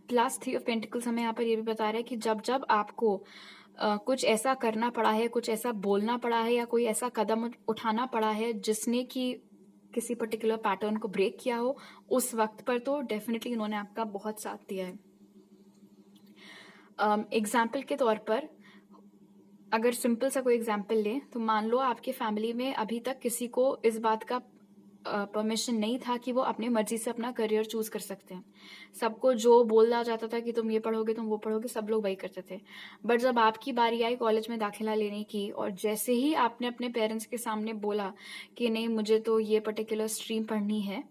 प्लस 3 ऑफ पेंटिकल्स हमें यहाँ पर ये भी बता रहा है कि जब जब आपको कुछ ऐसा करना पड़ा है, कुछ ऐसा बोलना पड़ा है या कोई ऐसा कदम उठाना पड़ा है जिसने कि किसी पर्टिकुलर पैटर्न को ब्रेक किया हो, उस वक्त पर तो डेफिनेटली उन्होंने आपका बहुत साथ दिया है। एग्जाम्पल के तौर पर अगर सिंपल सा कोई एग्जाम्पल लें तो मान लो आपके फैमिली में अभी तक किसी को इस बात का परमिशन नहीं था कि वो अपने मर्जी से अपना करियर चूज कर सकते हैं। सबको जो बोला जाता था कि तुम ये पढ़ोगे, तुम वो पढ़ोगे, सब लोग वही करते थे। बट जब आपकी बारी आई कॉलेज में दाखिला लेने की, और जैसे ही आपने अपने पेरेंट्स के सामने बोला कि नहीं मुझे तो ये पर्टिकुलर स्ट्रीम पढ़नी है,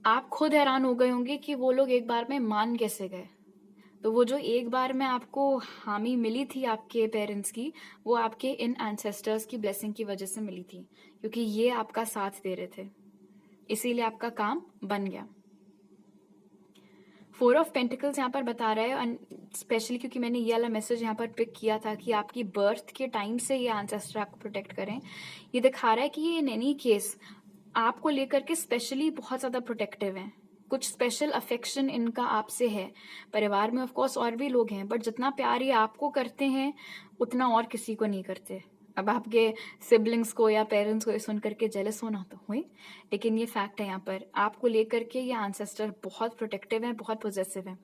आप खुद हैरान हो गए होंगे कि वो लोग एक बार में मान कैसे गए। तो वो जो एक बार में आपको हामी मिली थी आपके पेरेंट्स की, वो आपके इन एंसेस्टर्स की ब्लेसिंग की वजह से मिली थी, क्योंकि ये आपका साथ दे रहे थे, इसीलिए आपका काम बन गया। 4 ऑफ पेंटिकल्स यहाँ पर बता रहा है, स्पेशली क्योंकि मैंने ये वाला मैसेज यहाँ पर पिक किया था कि आपकी बर्थ के टाइम से ये एंसेस्टर आपको प्रोटेक्ट करें। ये दिखा रहा है कि ये इन एनी केस आपको लेकर के स्पेशली बहुत ज्यादा प्रोटेक्टिव हैं, कुछ स्पेशल अफेक्शन इनका आपसे है। परिवार में ऑफ कोर्स और भी लोग हैं, बट जितना प्यार ये आपको करते हैं उतना और किसी को नहीं करते। अब आपके सिबलिंग्स को या पेरेंट्स को ये सुन करके जेलस होना तो हुई, लेकिन ये फैक्ट है। यहाँ पर आपको लेकर के ये एंसेस्टर बहुत प्रोटेक्टिव है, बहुत पॉजिटिव है।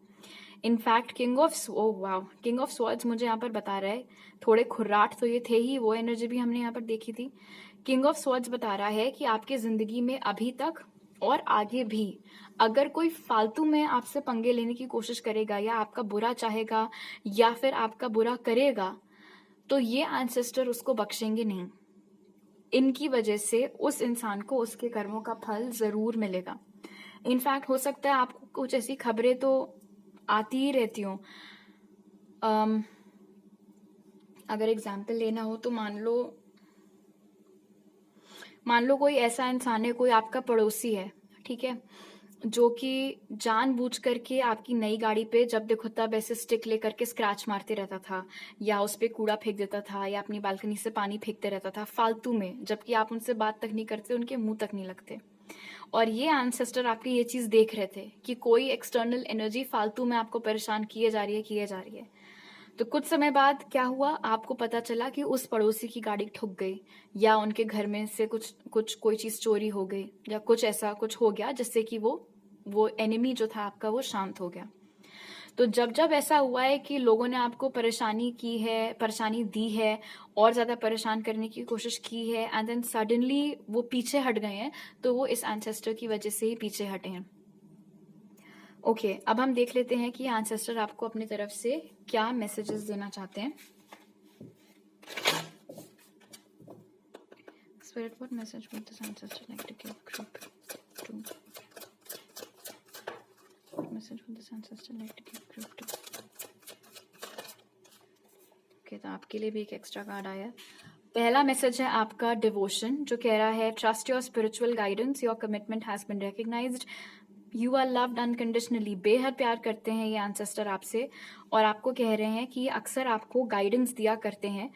इनफैक्ट किंग ऑफ स्वॉर्ड्स मुझे यहाँ पर बता रहा है, थोड़े खुर्राट तो ये थे ही, वो एनर्जी भी हमने यहाँ पर देखी थी। किंग ऑफ स्वॉर्ड्स बता रहा है कि आपके जिंदगी में अभी तक और आगे भी अगर कोई फालतू में आपसे पंगे लेने की कोशिश करेगा या आपका बुरा चाहेगा या फिर आपका बुरा करेगा, तो ये एंसेस्टर उसको बख्शेंगे नहीं। इनकी वजह से उस इंसान को उसके कर्मों का फल जरूर मिलेगा। इनफैक्ट हो सकता है आपको कुछ ऐसी खबरें तो आती ही रहती हूँ। अगर एग्जाम्पल लेना हो तो मान लो कोई ऐसा इंसान है, कोई आपका पड़ोसी है, ठीक है, जो कि जानबूझ करके आपकी नई गाड़ी पे जब देखो तब ऐसे स्टिक लेकर के स्क्रैच मारते रहता था, या उस पे कूड़ा फेंक देता था, या अपनी बालकनी से पानी फेंकते रहता था फालतू में, जबकि आप उनसे बात तक नहीं करते, उनके मुंह तक नहीं लगते। और ये एंसेस्टर आपकी ये चीज देख रहे थे कि कोई एक्सटर्नल एनर्जी फालतू में आपको परेशान किए जा रही है। तो कुछ समय बाद क्या हुआ, आपको पता चला कि उस पड़ोसी की गाड़ी ठुक गई, या उनके घर में से कोई चीज चोरी हो गई, या कुछ ऐसा कुछ हो गया जिससे कि वो एनिमी जो था आपका वो शांत हो गया। तो जब ऐसा हुआ है कि लोगों ने आपको परेशानी दी है, और ज्यादा परेशान करने की कोशिश की है, एंड देन सडनली वो पीछे हट गए हैं, तो वो इस एंसेस्टर की वजह से ही पीछे हटे हैं। ओके, अब हम देख लेते हैं कि एंसेस्टर आपको अपनी तरफ से क्या मैसेजेस देना चाहते हैं। Spirit, what message would this ancestor like to give group 2? What message would this ancestor like to give group 2? Okay, तो आपके लिए भी एक एक्स्ट्रा कार्ड आया। पहला मैसेज है आपका डिवोशन, जो कह रहा है trust your spiritual guidance, your commitment has been recognised, you are loved unconditionally. बेहद प्यार करते हैं ये एंसेस्टर आपसे, और आपको कह रहे हैं कि ये अक्सर आपको गाइडेंस दिया करते हैं,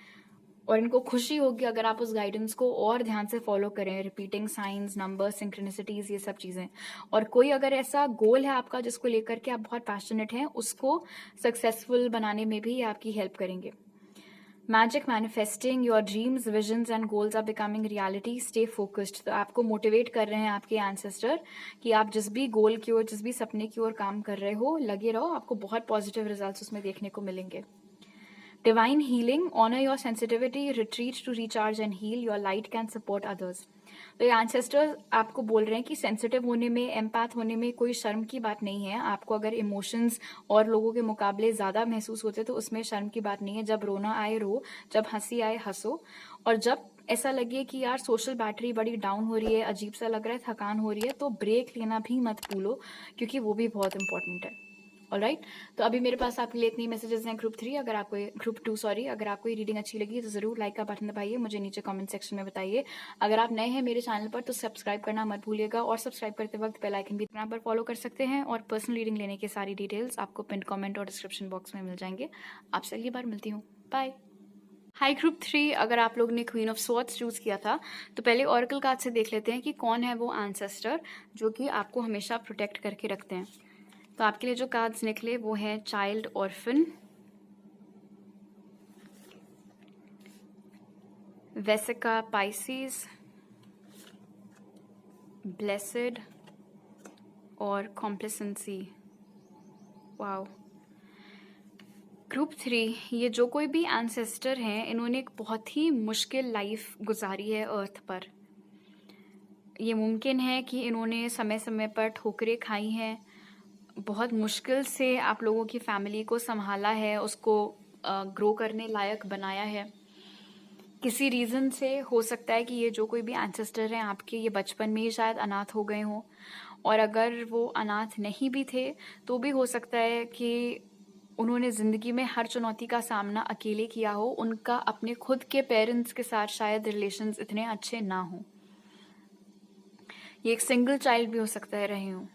और इनको खुशी होगी अगर आप उस गाइडेंस को और ध्यान से फॉलो करें। रिपीटिंग साइंस, नंबर्स, सिंक्रोनिसिटीज, ये सब चीजें। और कोई अगर ऐसा गोल है आपका जिसको लेकर के आप बहुत पैशनेट हैं, उसको सक्सेसफुल बनाने में भी ये आपकी हेल्प करेंगे। Magic manifesting, your dreams, visions and goals are becoming reality, stay focused. तो आपको मोटिवेट कर रहे हैं आपके एंसेस्टर कि आप जिस भी गोल की ओर, जिस भी सपने की ओर काम कर रहे हो, लगे रहो, आपको बहुत पॉजिटिव रिजल्ट्स उसमें देखने को मिलेंगे। Divine healing, honour your sensitivity, retreat to recharge and heal, your light can support others. तो ये एंसेस्टर आपको बोल रहे हैं कि सेंसिटिव होने में, एम्पैथ होने में कोई शर्म की बात नहीं है। आपको अगर इमोशंस और लोगों के मुकाबले ज्यादा महसूस होते तो उसमें शर्म की बात नहीं है। जब रोना आए रो, जब हंसी आए हंसो, और जब ऐसा लगे कि यार सोशल बैटरी बड़ी डाउन हो रही है, अजीब सा लग रहा है, थकान हो रही है, तो ब्रेक लेना भी मत भूलो, क्योंकि वो भी बहुत इंपॉर्टेंट है। ऑलराइट, तो अभी मेरे पास आपके लिए इतनी मैसेजेस हैं ग्रुप 3। अगर आपको ग्रुप 2 सॉरी, अगर आपको ये रीडिंग अच्छी लगी तो जरूर लाइक का बटन दबाइए, मुझे नीचे कमेंट सेक्शन में बताइए। अगर आप नए हैं मेरे चैनल पर तो सब्सक्राइब करना मत भूलिएगा, और सब्सक्राइब करते वक्त बेल आइकन भी यहाँ पर फॉलो कर सकते हैं। और पर्सनल रीडिंग लेने की सारी डिटेल्स आपको पिन कमेंट और डिस्क्रिप्शन बॉक्स में मिल जाएंगे। आपसे अगली बार मिलती हूँ, बाय। हाई ग्रुप 3, अगर आप लोग ने क्वीन ऑफ स्वॉर्ड्स चूज किया था तो पहले ऑरेकल कार्ड से देख लेते हैं कि कौन है वो एंसेस्टर जो कि आपको हमेशा प्रोटेक्ट करके रखते हैं। तो आपके लिए जो कार्ड्स निकले वो है चाइल्ड ऑर्फन, वेसिका पाइसिस, ब्लेसेड और कॉम्प्लेसेंसी। वाओ। ग्रुप 3, ये जो कोई भी एंसेस्टर हैं, इन्होंने एक बहुत ही मुश्किल लाइफ गुजारी है अर्थ पर। ये मुमकिन है कि इन्होंने समय समय पर ठोकरें खाई हैं, बहुत मुश्किल से आप लोगों की फैमिली को संभाला है, उसको ग्रो करने लायक बनाया है। किसी रीज़न से हो सकता है कि ये जो कोई भी एंसेस्टर हैं आपके, ये बचपन में ही शायद अनाथ हो गए हों, और अगर वो अनाथ नहीं भी थे तो भी हो सकता है कि उन्होंने ज़िंदगी में हर चुनौती का सामना अकेले किया हो। उनका अपने खुद के पेरेंट्स के साथ शायद रिलेशंस इतने अच्छे ना हों। ये एक सिंगल चाइल्ड भी हो सकता है रहे हों।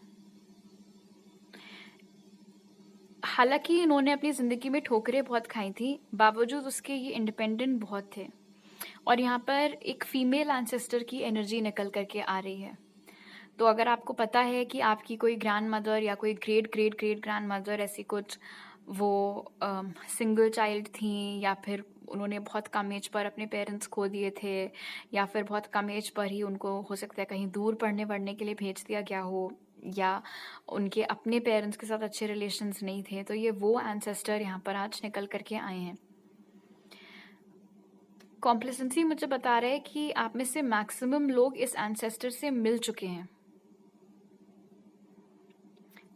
हालांकि इन्होंने अपनी ज़िंदगी में ठोकरें बहुत खाई थी, बावजूद उसके ये इंडिपेंडेंट बहुत थे। और यहाँ पर एक फीमेल एंसेस्टर की एनर्जी निकल करके आ रही है। तो अगर आपको पता है कि आपकी कोई ग्रैंड मदर या कोई great great great grand mother ऐसी कुछ वो सिंगल चाइल्ड थी, या फिर उन्होंने बहुत कम एज पर अपने पेरेंट्स खो दिए थे, या फिर बहुत कम एज पर ही उनको हो सकता है कहीं दूर पढ़ने वढ़ने के लिए भेज दिया गया हो, या उनके अपने पेरेंट्स के साथ अच्छे रिलेशंस नहीं थे, तो ये वो एंसेस्टर यहाँ पर आज निकल करके आए हैं। कॉम्प्लेसेंसी मुझे बता रहे हैं कि आप में से मैक्सिमम लोग इस एंसेस्टर से मिल चुके हैं,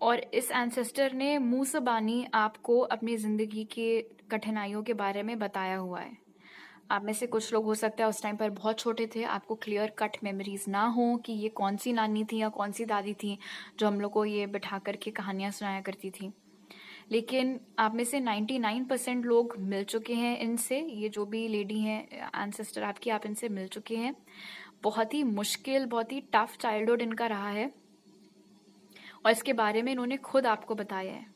और इस एंसेस्टर ने मुंह ज़बानी आपको अपनी ज़िंदगी के कठिनाइयों के बारे में बताया हुआ है। आप में से कुछ लोग हो सकता है उस टाइम पर बहुत छोटे थे, आपको क्लियर कट मेमोरीज ना हो कि ये कौन सी नानी थी या कौन सी दादी थी जो हम लोग को ये बिठा करके कहानियाँ सुनाया करती थी। लेकिन आप में से 99% लोग मिल चुके हैं इनसे। ये जो भी लेडी हैं एंसेस्टर आपकी, आप इनसे मिल चुके हैं। बहुत ही मुश्किल, बहुत ही टफ चाइल्डहुड इनका रहा है, और इसके बारे में इन्होंने खुद आपको बताया है।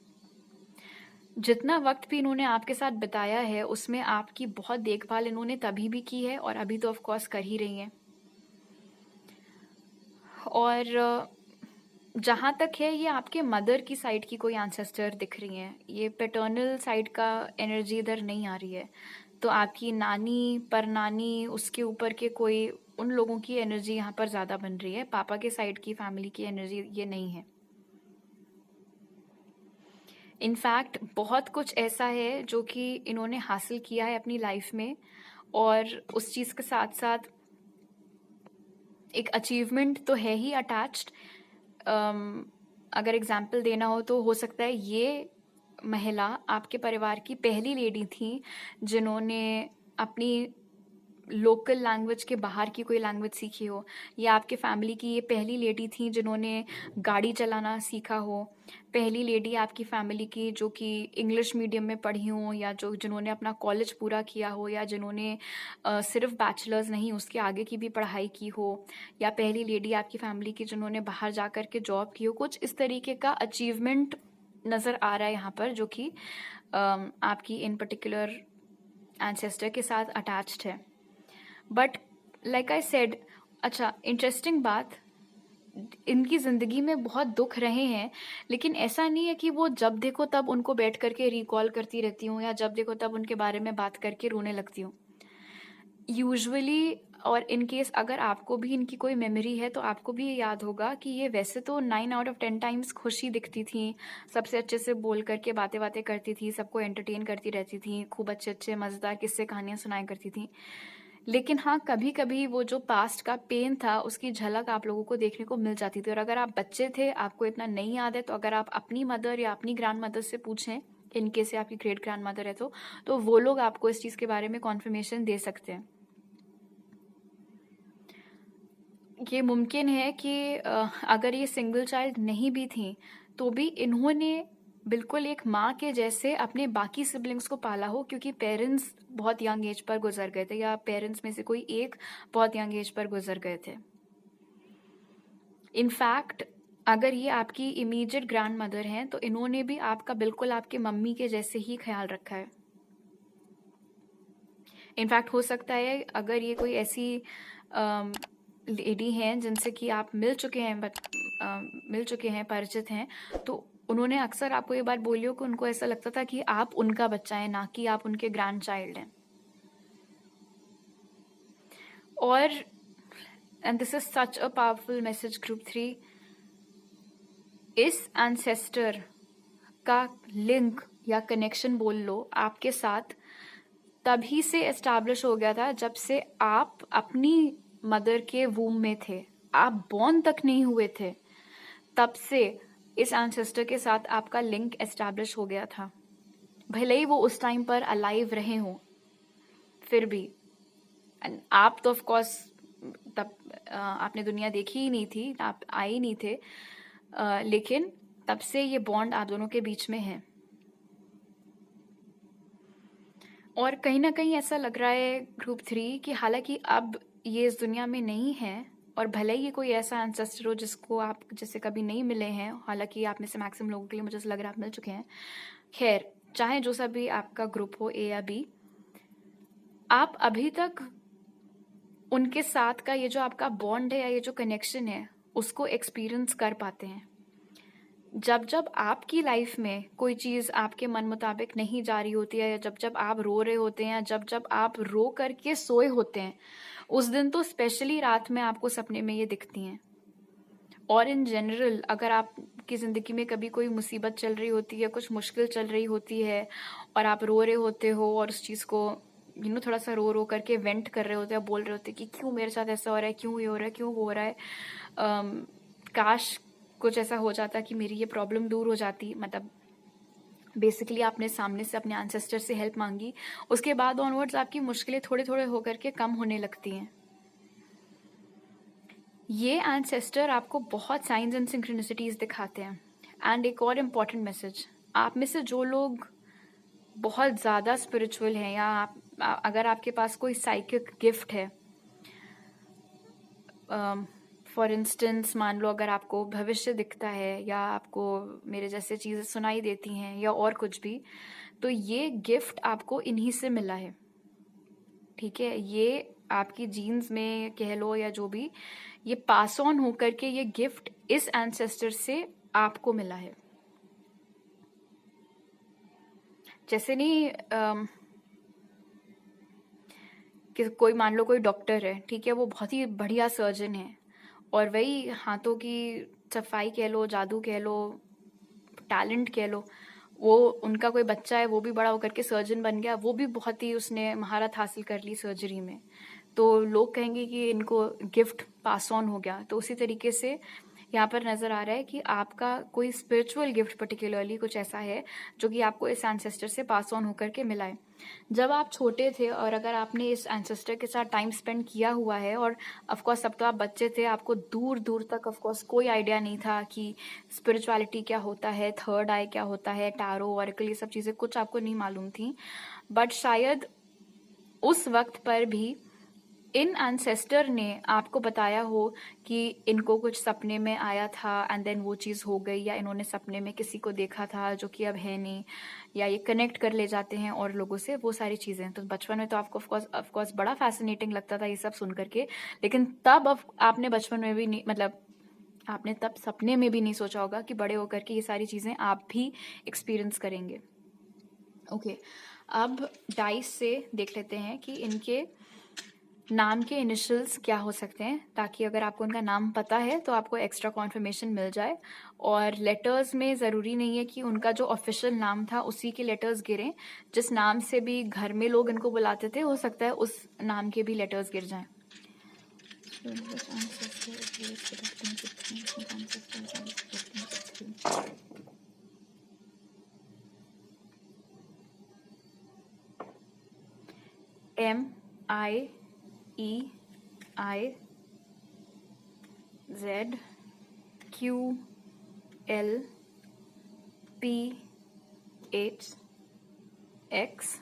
जितना वक्त भी इन्होंने आपके साथ बिताया है उसमें आपकी बहुत देखभाल इन्होंने तभी भी की है, और अभी तो ऑफ कोर्स कर ही रही हैं। और जहाँ तक है, ये आपके मदर की साइड की कोई एंसेस्टर दिख रही हैं, ये पैटर्नल साइड का एनर्जी इधर नहीं आ रही है। तो आपकी नानी, परनानी, उसके ऊपर के कोई उन लोगों की एनर्जी यहाँ पर ज़्यादा बन रही है। पापा के साइड की फैमिली की एनर्जी ये नहीं है। इनफैक्ट बहुत कुछ ऐसा है जो कि इन्होंने हासिल किया है अपनी लाइफ में, और उस चीज़ के साथ साथ एक अचीवमेंट तो है ही अटैच्ड। अगर एग्जाम्पल देना हो सकता है ये महिला आपके परिवार की पहली लेडी थी जिन्होंने अपनी लोकल लैंग्वेज के बाहर की कोई लैंग्वेज सीखी हो, या आपके फैमिली की ये पहली लेडी थी जिन्होंने गाड़ी चलाना सीखा हो, पहली लेडी आपकी फैमिली की जो कि इंग्लिश मीडियम में पढ़ी हो, या जिन्होंने अपना कॉलेज पूरा किया हो, या जिन्होंने सिर्फ बैचलर्स नहीं उसके आगे की भी पढ़ाई की हो, या पहली लेडी आपकी फैमिली की जिन्होंने बाहर जा कर के जॉब की हो। कुछ इस तरीके का अचीवमेंट नज़र आ रहा है यहाँ पर जो कि आपकी इन पर्टिकुलर एंसेस्टर के साथ अटैच्ड है। बट लाइक आई सेड, अच्छा इंटरेस्टिंग बात, इनकी ज़िंदगी में बहुत दुख रहे हैं, लेकिन ऐसा नहीं है कि वो जब देखो तब उनको बैठ करके रिकॉल करती रहती हूँ, या जब देखो तब उनके बारे में बात करके रोने लगती हूँ। यूजुअली, और इन केस अगर आपको भी इनकी कोई मेमोरी है तो आपको भी ये याद होगा कि ये वैसे तो 9 आउट ऑफ 10 टाइम्स खुशी दिखती थी, सबसे अच्छे से बोल करके बातें बातें करती थी, सबको एंटरटेन करती रहती थी, खूब अच्छे अच्छे मज़ेदार किस्से कहानियाँ सुनाया करती थी। लेकिन हाँ, कभी कभी वो जो पास्ट का पेन था उसकी झलक आप लोगों को देखने को मिल जाती थी। और अगर आप बच्चे थे, आपको इतना नहीं याद है, तो अगर आप अपनी मदर या अपनी ग्रैंड मदर से पूछें, इनके से आपकी ग्रेट ग्रैंड मदर है तो वो लोग आपको इस चीज़ के बारे में कॉन्फर्मेशन दे सकते हैं। ये मुमकिन है कि अगर ये सिंगल चाइल्ड नहीं भी थी तो भी इन्होंने बिल्कुल एक माँ के जैसे अपने बाकी सिबलिंग्स को पाला हो, क्योंकि पेरेंट्स बहुत यंग एज पर गुजर गए थे, या पेरेंट्स में से कोई एक बहुत यंग एज पर गुजर गए थे। इनफैक्ट अगर ये आपकी इमीडिएट ग्रैंड मदर हैं तो इन्होंने भी आपका बिल्कुल आपके मम्मी के जैसे ही ख्याल रखा है। इनफैक्ट हो सकता है अगर ये कोई ऐसी लेडी हैं जिनसे कि आप मिल चुके हैं, परिचित हैं, तो उन्होंने अक्सर आपको ये बात बोली हो कि उनको ऐसा लगता था कि आप उनका बच्चा है, ना कि आप उनके ग्रैंड चाइल्ड हैं। और and this is such a powerful message group 3, इस एंसेस्टर का लिंक या कनेक्शन बोल लो आपके साथ तभी से एस्टैब्लिश हो गया था जब से आप अपनी मदर के वूम में थे, आप बॉर्न तक नहीं हुए थे, तब से इस एंसेस्टर के साथ आपका लिंक एस्टैब्लिश हो गया था। भले ही वो उस टाइम पर अलाइव रहे हों, फिर भी आप तो ऑफ कोर्स तब आपने दुनिया देखी ही नहीं थी, आप आए ही नहीं थे, लेकिन तब से ये बॉन्ड आप दोनों के बीच में है। और कहीं ना कहीं ऐसा लग रहा है ग्रुप 3 कि हालांकि अब ये इस दुनिया में नहीं है, और भले ही कोई ऐसा एंसेस्टर हो जिसको आप जैसे कभी नहीं मिले हैं, हालांकि आप में से मैक्सिमम लोगों के लिए मुझे लग रहा है आप मिल चुके हैं। खैर, चाहे जो सा भी आपका ग्रुप हो, ए या बी, आप अभी तक उनके साथ का ये जो आपका बॉन्ड है या ये जो कनेक्शन है उसको एक्सपीरियंस कर पाते हैं। जब जब आपकी लाइफ में कोई चीज़ आपके मन मुताबिक नहीं जा रही होती है, या जब जब आप रो रहे होते हैं, या जब जब आप रो करके सोए होते हैं, उस दिन तो स्पेशली रात में आपको सपने में ये दिखती हैं। और इन जनरल अगर आपकी ज़िंदगी में कभी कोई मुसीबत चल रही होती है, कुछ मुश्किल चल रही होती है, और आप रो रहे होते हो और उस चीज़ को थोड़ा सा रो रो करके वेंट कर रहे होते हैं, बोल रहे होते हैं कि क्यों मेरे साथ ऐसा हो रहा है, क्यों ये हो रहा है, क्यों वो हो रहा है, काश कुछ ऐसा हो जाता कि मेरी ये प्रॉब्लम दूर हो जाती। मतलब बेसिकली आपने सामने से अपने एंसेस्टर से हेल्प मांगी, उसके बाद ऑनवर्ड्स आपकी मुश्किलें थोड़े थोड़े होकर के कम होने लगती हैं। ये एंसेस्टर आपको बहुत साइंस एंड सिंक्रोनिसिटीज दिखाते हैं। एंड एक और इम्पॉर्टेंट मैसेज, आप में से जो लोग बहुत ज़्यादा स्पिरिचुअल हैं, या अगर आपके पास कोई साइकिक गिफ्ट है, फॉर इंस्टेंस मान लो अगर आपको भविष्य दिखता है, या आपको मेरे जैसे चीज़ें सुनाई देती हैं, या और कुछ भी, तो ये गिफ्ट आपको इन्हीं से मिला है। ठीक है, ये आपकी जीन्स में कह लो या जो भी, ये पास ऑन होकर के ये गिफ्ट इस एंसेस्टर से आपको मिला है। जैसे नहीं कि कोई मान लो कोई डॉक्टर है, ठीक है, वो बहुत ही बढ़िया सर्जन है, और वही हाथों की सफाई कह लो, जादू कह लो, टैलेंट कह लो, वो उनका कोई बच्चा है, वो भी बड़ा होकर के सर्जन बन गया, वो भी बहुत ही उसने महारत हासिल कर ली सर्जरी में, तो लोग कहेंगे कि इनको गिफ्ट पास ऑन हो गया। तो उसी तरीके से यहाँ पर नजर आ रहा है कि आपका कोई स्पिरिचुअल गिफ्ट पर्टिकुलरली कुछ ऐसा है जो कि आपको इस एंसेस्टर से पास ऑन होकर के मिला है। जब आप छोटे थे और अगर आपने इस एंसेस्टर के साथ टाइम स्पेंड किया हुआ है, और ऑफकोर्स सब तो आप बच्चे थे, आपको दूर दूर तक ऑफकोर्स कोई आइडिया नहीं था कि स्पिरिचुअलिटी क्या होता है, थर्ड आई क्या होता है, टैरो, ऑरेकल, ये सब चीज़ें कुछ आपको नहीं मालूम थी, बट शायद उस वक्त पर भी इन एंसेस्टर ने आपको बताया हो कि इनको कुछ सपने में आया था एंड देन वो चीज़ हो गई, या इन्होंने सपने में किसी को देखा था जो कि अब है नहीं, या ये कनेक्ट कर ले जाते हैं और लोगों से, वो सारी चीज़ें। तो बचपन में तो आपको ऑफकोर्स बड़ा फैसिनेटिंग लगता था ये सब सुन करके, लेकिन तब अब आपने बचपन में भी नहीं, मतलब आपने तब सपने में भी नहीं सोचा होगा कि बड़े होकर के ये सारी चीज़ें आप भी एक्सपीरियंस करेंगे। ओके, अब डाइस से देख लेते हैं कि इनके नाम के इनिशियल्स क्या हो सकते हैं, ताकि अगर आपको उनका नाम पता है तो आपको एक्स्ट्रा कॉन्फर्मेशन मिल जाए। और लेटर्स में ज़रूरी नहीं है कि उनका जो ऑफिशियल नाम था उसी के लेटर्स गिरें, जिस नाम से भी घर में लोग इनको बुलाते थे हो सकता है उस नाम के भी लेटर्स गिर जाएं। MIEIZQLP8X,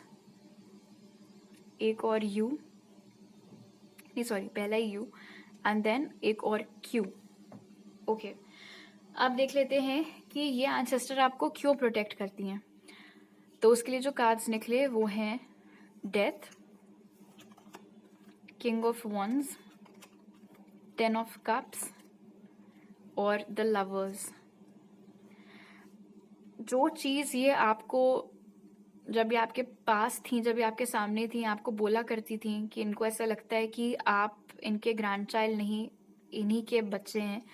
एक और U, नहीं सॉरी, पहला ही U एंड देन एक और Q। ओके, अब देख लेते हैं कि ये एंसेस्टर आपको क्यों प्रोटेक्ट करती हैं। तो उसके लिए जो कार्ड्स निकले वो हैं death, king of wands, 10 of cups और द लवर्स। जो चीज़ ये आपको, जब ये आपके पास थी, जब ये आपके सामने थी, आपको बोला करती थी कि इनको ऐसा लगता है कि आप इनके ग्रैंड चाइल्ड नहीं, इन्हीं के बच्चे हैं,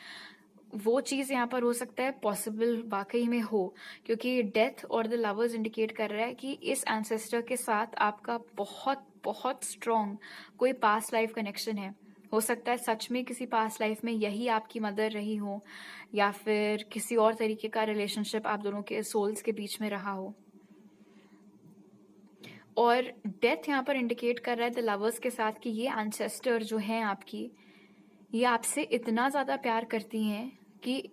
वो चीज़ यहाँ पर हो सकता है पॉसिबल वाकई में हो, क्योंकि डेथ और द लवर्स इंडिकेट कर रहा है कि इस एंसेस्टर के साथ आपका बहुत बहुत स्ट्रॉन्ग कोई पास्ट लाइफ कनेक्शन है। हो सकता है सच में किसी पास्ट लाइफ में यही आपकी मदर रही हो, या फिर किसी और तरीके का रिलेशनशिप आप दोनों के सोल्स के बीच में रहा हो। और डेथ यहाँ पर इंडिकेट कर रहा है द लवर्स के साथ कि ये एंसेस्टर जो हैं आपकी, ये आपसे इतना ज़्यादा प्यार करती हैं कि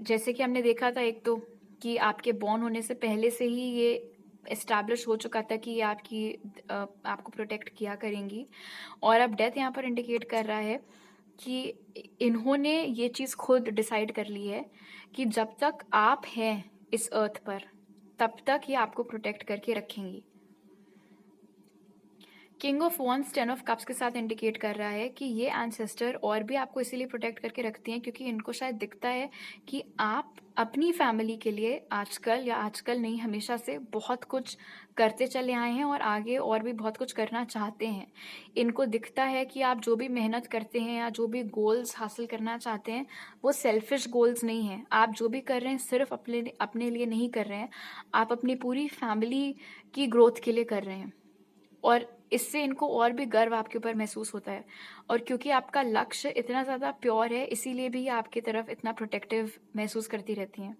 जैसे कि हमने देखा था एक तो कि आपके बॉर्न होने से पहले से ही ये एस्टैब्लिश हो चुका था कि ये आपको प्रोटेक्ट किया करेंगी। और अब डेथ यहाँ पर इंडिकेट कर रहा है कि इन्होंने ये चीज़ खुद डिसाइड कर ली है कि जब तक आप हैं इस अर्थ पर तब तक ये आपको प्रोटेक्ट करके रखेंगी। King of wands 10 of cups के साथ इंडिकेट कर रहा है कि ये एंसेस्टर और भी आपको इसीलिए प्रोटेक्ट करके रखती हैं क्योंकि इनको शायद दिखता है कि आप अपनी फैमिली के लिए आजकल, या आजकल नहीं हमेशा से, बहुत कुछ करते चले आए हैं और आगे और भी बहुत कुछ करना चाहते हैं। इनको दिखता है कि आप जो भी मेहनत करते हैं या जो भी गोल्स हासिल करना चाहते हैं वो सेल्फिश गोल्स नहीं हैं। आप जो भी कर रहे हैं सिर्फ अपने अपने लिए नहीं कर रहे हैं, आप अपनी पूरी फैमिली की ग्रोथ के लिए कर रहे हैं। और इससे इनको और भी गर्व आपके ऊपर महसूस होता है। और क्योंकि आपका लक्ष्य इतना ज़्यादा प्योर है, इसीलिए भी ये आपकी तरफ इतना प्रोटेक्टिव महसूस करती रहती हैं।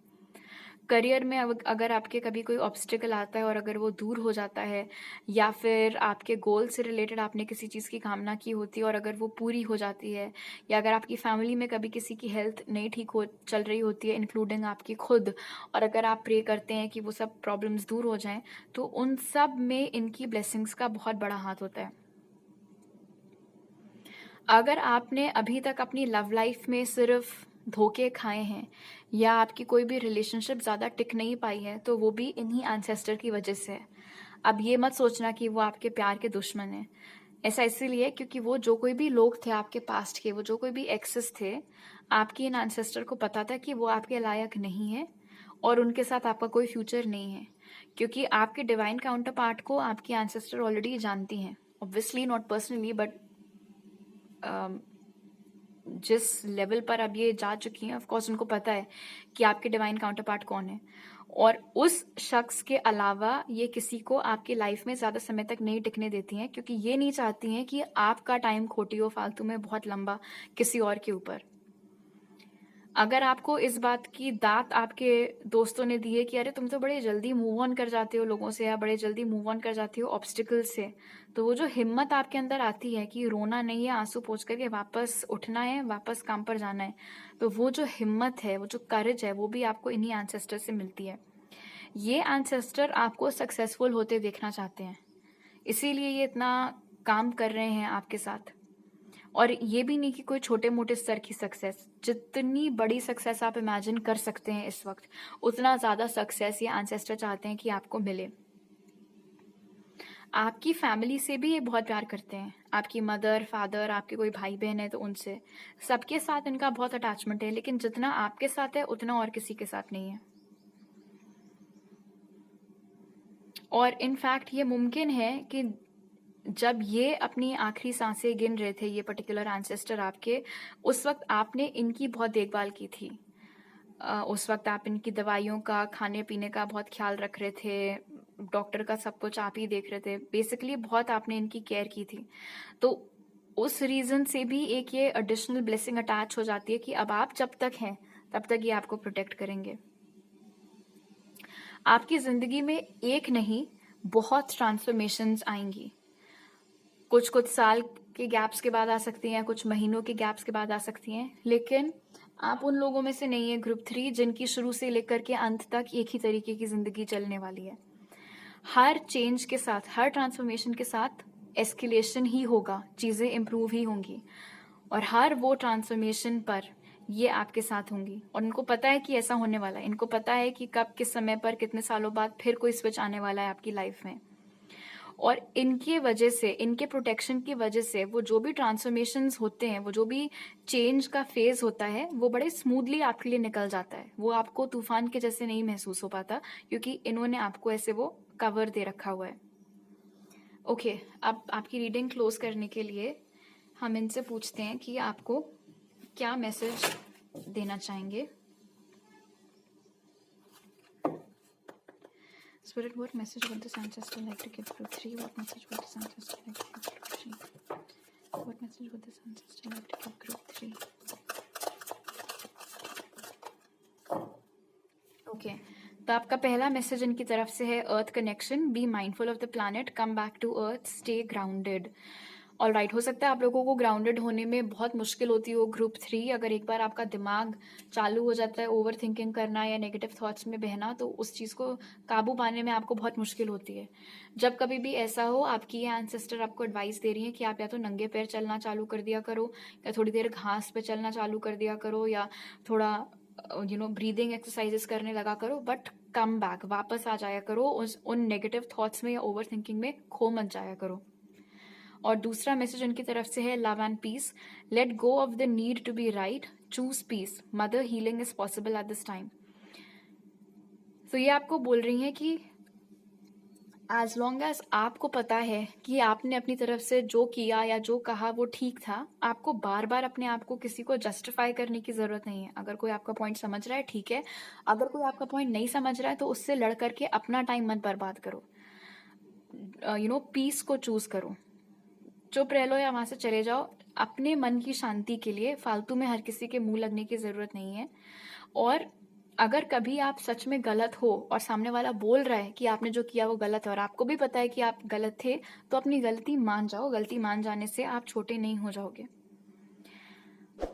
करियर में अगर आपके कभी कोई ऑब्स्टिकल आता है और अगर वो दूर हो जाता है, या फिर आपके गोल से रिलेटेड आपने किसी चीज़ की कामना की होती है और अगर वो पूरी हो जाती है, या अगर आपकी फैमिली में कभी किसी की हेल्थ नहीं ठीक हो चल रही होती है, इंक्लूडिंग आपकी खुद, और अगर आप प्रे करते हैं कि वो सब प्रॉब्लम्स दूर हो जाएं, तो उन सब में इनकी ब्लेसिंग्स का बहुत बड़ा हाथ होता है। अगर आपने अभी तक अपनी लव लाइफ में सिर्फ धोखे खाए हैं या आपकी कोई भी रिलेशनशिप ज़्यादा टिक नहीं पाई है, तो वो भी इन्हीं एंसेस्टर की वजह से है। अब ये मत सोचना कि वो आपके प्यार के दुश्मन हैं। ऐसा इसीलिए क्योंकि वो जो कोई भी लोग थे आपके पास्ट के, वो जो कोई भी एक्सेस थे, आपकी इन एंसेस्टर को पता था कि वो आपके लायक नहीं है और उनके साथ आपका कोई फ्यूचर नहीं है। क्योंकि आपके डिवाइन काउंटर पार्ट को आपकी एंसेस्टर ऑलरेडी जानती हैं, ऑब्वियसली नॉट पर्सनली, बट जिस लेवल पर अब ये जा चुकी हैं, ऑफ कोर्स उनको पता है कि आपके डिवाइन काउंटर पार्ट कौन है। और उस शख्स के अलावा ये किसी को आपकी लाइफ में ज़्यादा समय तक नहीं टिकने देती हैं, क्योंकि ये नहीं चाहती हैं कि आपका टाइम खोटी हो फालतू में बहुत लंबा किसी और के ऊपर। अगर आपको इस बात की दात आपके दोस्तों ने दी है कि अरे तुम तो बड़े जल्दी मूव ऑन कर जाते हो लोगों से, या बड़े जल्दी मूव ऑन कर जाती हो ऑब्स्टिकल से, तो वो जो हिम्मत आपके अंदर आती है कि रोना नहीं है, आंसू पोंछ करके वापस उठना है, वापस काम पर जाना है, तो वो जो हिम्मत है, वो जो करेज है, वो भी आपको इन्हीं एंसेस्टर से मिलती है। ये एंसेस्टर आपको सक्सेसफुल होते देखना चाहते हैं, इसीलिए ये इतना काम कर रहे हैं आपके साथ। और ये भी नहीं कि कोई छोटे मोटे स्तर की सक्सेस, जितनी बड़ी सक्सेस आप इमेजिन कर सकते हैं इस वक्त, उतना ज़्यादा सक्सेस ये एंसेस्टर चाहते हैं कि आपको मिले। आपकी फैमिली से भी ये बहुत प्यार करते हैं, आपकी मदर फादर, आपके कोई भाई बहन है तो उनसे, सबके साथ इनका बहुत अटैचमेंट है, लेकिन जितना आपके साथ है उतना और किसी के साथ नहीं है। और इनफैक्ट ये मुमकिन है कि जब ये अपनी आखिरी सांसें गिन रहे थे, ये पर्टिकुलर एंसेस्टर आपके, उस वक्त आपने इनकी बहुत देखभाल की थी। उस वक्त आप इनकी दवाइयों का, खाने पीने का बहुत ख्याल रख रहे थे, डॉक्टर का सब कुछ आप ही देख रहे थे, बेसिकली बहुत आपने इनकी केयर की थी। तो उस रीज़न से भी एक ये एडिशनल ब्लेसिंग अटैच हो जाती है कि अब आप जब तक हैं तब तक ये आपको प्रोटेक्ट करेंगे। आपकी ज़िंदगी में एक नहीं, बहुत ट्रांसफॉर्मेशंस आएंगी। कुछ कुछ साल के गैप्स के बाद आ सकती हैं, कुछ महीनों के गैप्स के बाद आ सकती हैं, लेकिन आप उन लोगों में से नहीं है, ग्रुप 3, जिनकी शुरू से लेकर के अंत तक एक ही तरीके की ज़िंदगी चलने वाली है। हर चेंज के साथ, हर ट्रांसफॉर्मेशन के साथ एस्केलेशन ही होगा, चीज़ें इम्प्रूव ही होंगी, और हर वो ट्रांसफॉर्मेशन पर ये आपके साथ होंगी। और इनको पता है कि ऐसा होने वाला है, इनको पता है कि कब, किस समय पर, कितने सालों बाद फिर कोई स्विच आने वाला है आपकी लाइफ में। और इनके वजह से, इनके प्रोटेक्शन की वजह से, वो जो भी ट्रांसफॉर्मेशंस होते हैं, वो जो भी चेंज का फेज होता है, वो बड़े स्मूथली आपके लिए निकल जाता है। वो आपको तूफान के जैसे नहीं महसूस हो पाता, क्योंकि इन्होंने आपको ऐसे वो कवर दे रखा हुआ है। ओके, अब आपकी रीडिंग क्लोज करने के लिए हम इनसे पूछते हैं कि आपको क्या मैसेज देना चाहेंगे। Spirit, what message would this ancestor like to give group 3? What message would this ancestor like to give group 3? What message would this ancestor like to give group 3? Okay. तो आपका पहला मैसेज इनकी तरफ से है earth connection, be mindful of the planet, come back to earth, stay grounded. All right, हो सकता है आप लोगों को ग्राउंडेड होने में बहुत मुश्किल होती हो ग्रुप 3। अगर एक बार आपका दिमाग चालू हो जाता है ओवर थिंकिंग करना या नेगेटिव थॉट्स में बहना, तो उस चीज़ को काबू पाने में आपको बहुत मुश्किल होती है। जब कभी भी ऐसा हो, आपकी ये एंसेस्टर आपको एडवाइस दे रही है कि आप या तो नंगे पैर चलना चालू कर दिया करो, या थोड़ी देर घास पे चलना चालू कर दिया करो, या थोड़ा ब्रीदिंग एक्सरसाइजेस करने लगा करो, बट कम बैक, वापस आ जाया करो, उन नेगेटिव थॉट्स में या ओवर थिंकिंग में खो मत जाया करो। और दूसरा मैसेज उनकी तरफ से है love and peace, let go of the need to be right, choose peace, mother healing is possible at this time. तो ये आपको बोल रही हैं कि एज लॉन्ग एज आपको पता है कि आपने अपनी तरफ से जो किया या जो कहा वो ठीक था, आपको बार बार अपने आप को किसी को जस्टिफाई करने की ज़रूरत नहीं है। अगर कोई आपका पॉइंट समझ रहा है ठीक है, अगर कोई आपका पॉइंट नहीं समझ रहा है तो उससे लड़ करके अपना टाइम मत बर्बाद करो। पीस को चूज करो, चुप रह लो या वहां से चले जाओ। अपने मन की शांति के लिए फालतू में हर किसी के मुंह लगने की जरूरत नहीं है। और अगर कभी आप सच में गलत हो और सामने वाला बोल रहा है कि आपने जो किया वो गलत है और आपको भी पता है कि आप गलत थे, तो अपनी गलती मान जाओ। गलती मान जाने से आप छोटे नहीं हो जाओगे।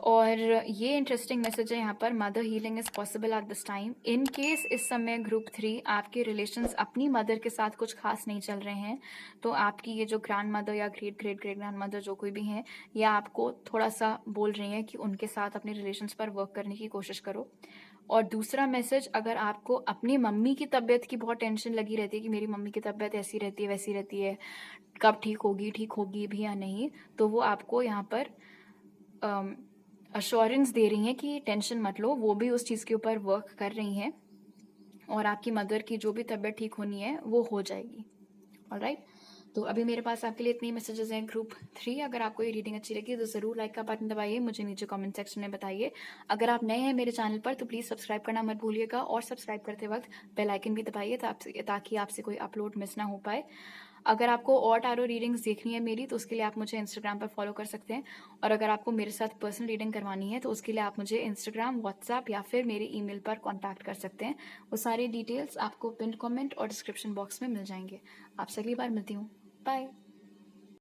और ये इंटरेस्टिंग मैसेज है यहाँ पर, mother healing is possible at this time. In case इस समय ग्रुप 3 आपके रिलेशंस अपनी मदर के साथ कुछ खास नहीं चल रहे हैं, तो आपकी ये जो ग्रैंड मदर या great great great grand mother जो कोई भी है, ये आपको थोड़ा सा बोल रही हैं कि उनके साथ अपने रिलेशंस पर वर्क करने की कोशिश करो। और दूसरा मैसेज, अगर आपको अपनी मम्मी की तबीयत की बहुत टेंशन लगी रहती है कि मेरी मम्मी की तबीयत ऐसी रहती है वैसी रहती है, कब ठीक होगी भी या नहीं, तो वो आपको यहाँ पर अश्योरेंस दे रही हैं कि टेंशन मत लो, वो भी उस चीज़ के ऊपर वर्क कर रही हैं और आपकी मदर की जो भी तबीयत ठीक होनी है वो हो जाएगी। ऑलराइट, तो अभी मेरे पास आपके लिए इतने मैसेजेस हैं ग्रुप 3। अगर आपको ये रीडिंग अच्छी लगी तो ज़रूर लाइक का बटन दबाइए, मुझे नीचे कमेंट सेक्शन में बताइए। अगर आप नए हैं मेरे चैनल पर तो प्लीज़ सब्सक्राइब करना मत भूलिएगा, और सब्सक्राइब करते वक्त बेल आइकन भी दबाइए ताकि आपसे कोई अपलोड मिस ना हो पाए। अगर आपको और टारो रीडिंग्स देखनी है मेरी, तो उसके लिए आप मुझे इंस्टाग्राम पर फॉलो कर सकते हैं। और अगर आपको मेरे साथ पर्सनल रीडिंग करवानी है तो उसके लिए आप मुझे इंस्टाग्राम, व्हाट्सएप या फिर मेरे ईमेल पर कॉन्टैक्ट कर सकते हैं। वो सारी डिटेल्स आपको पिन कमेंट और डिस्क्रिप्शन बॉक्स में मिल जाएंगे। आपसे अगली बार मिलती हूँ। बाय।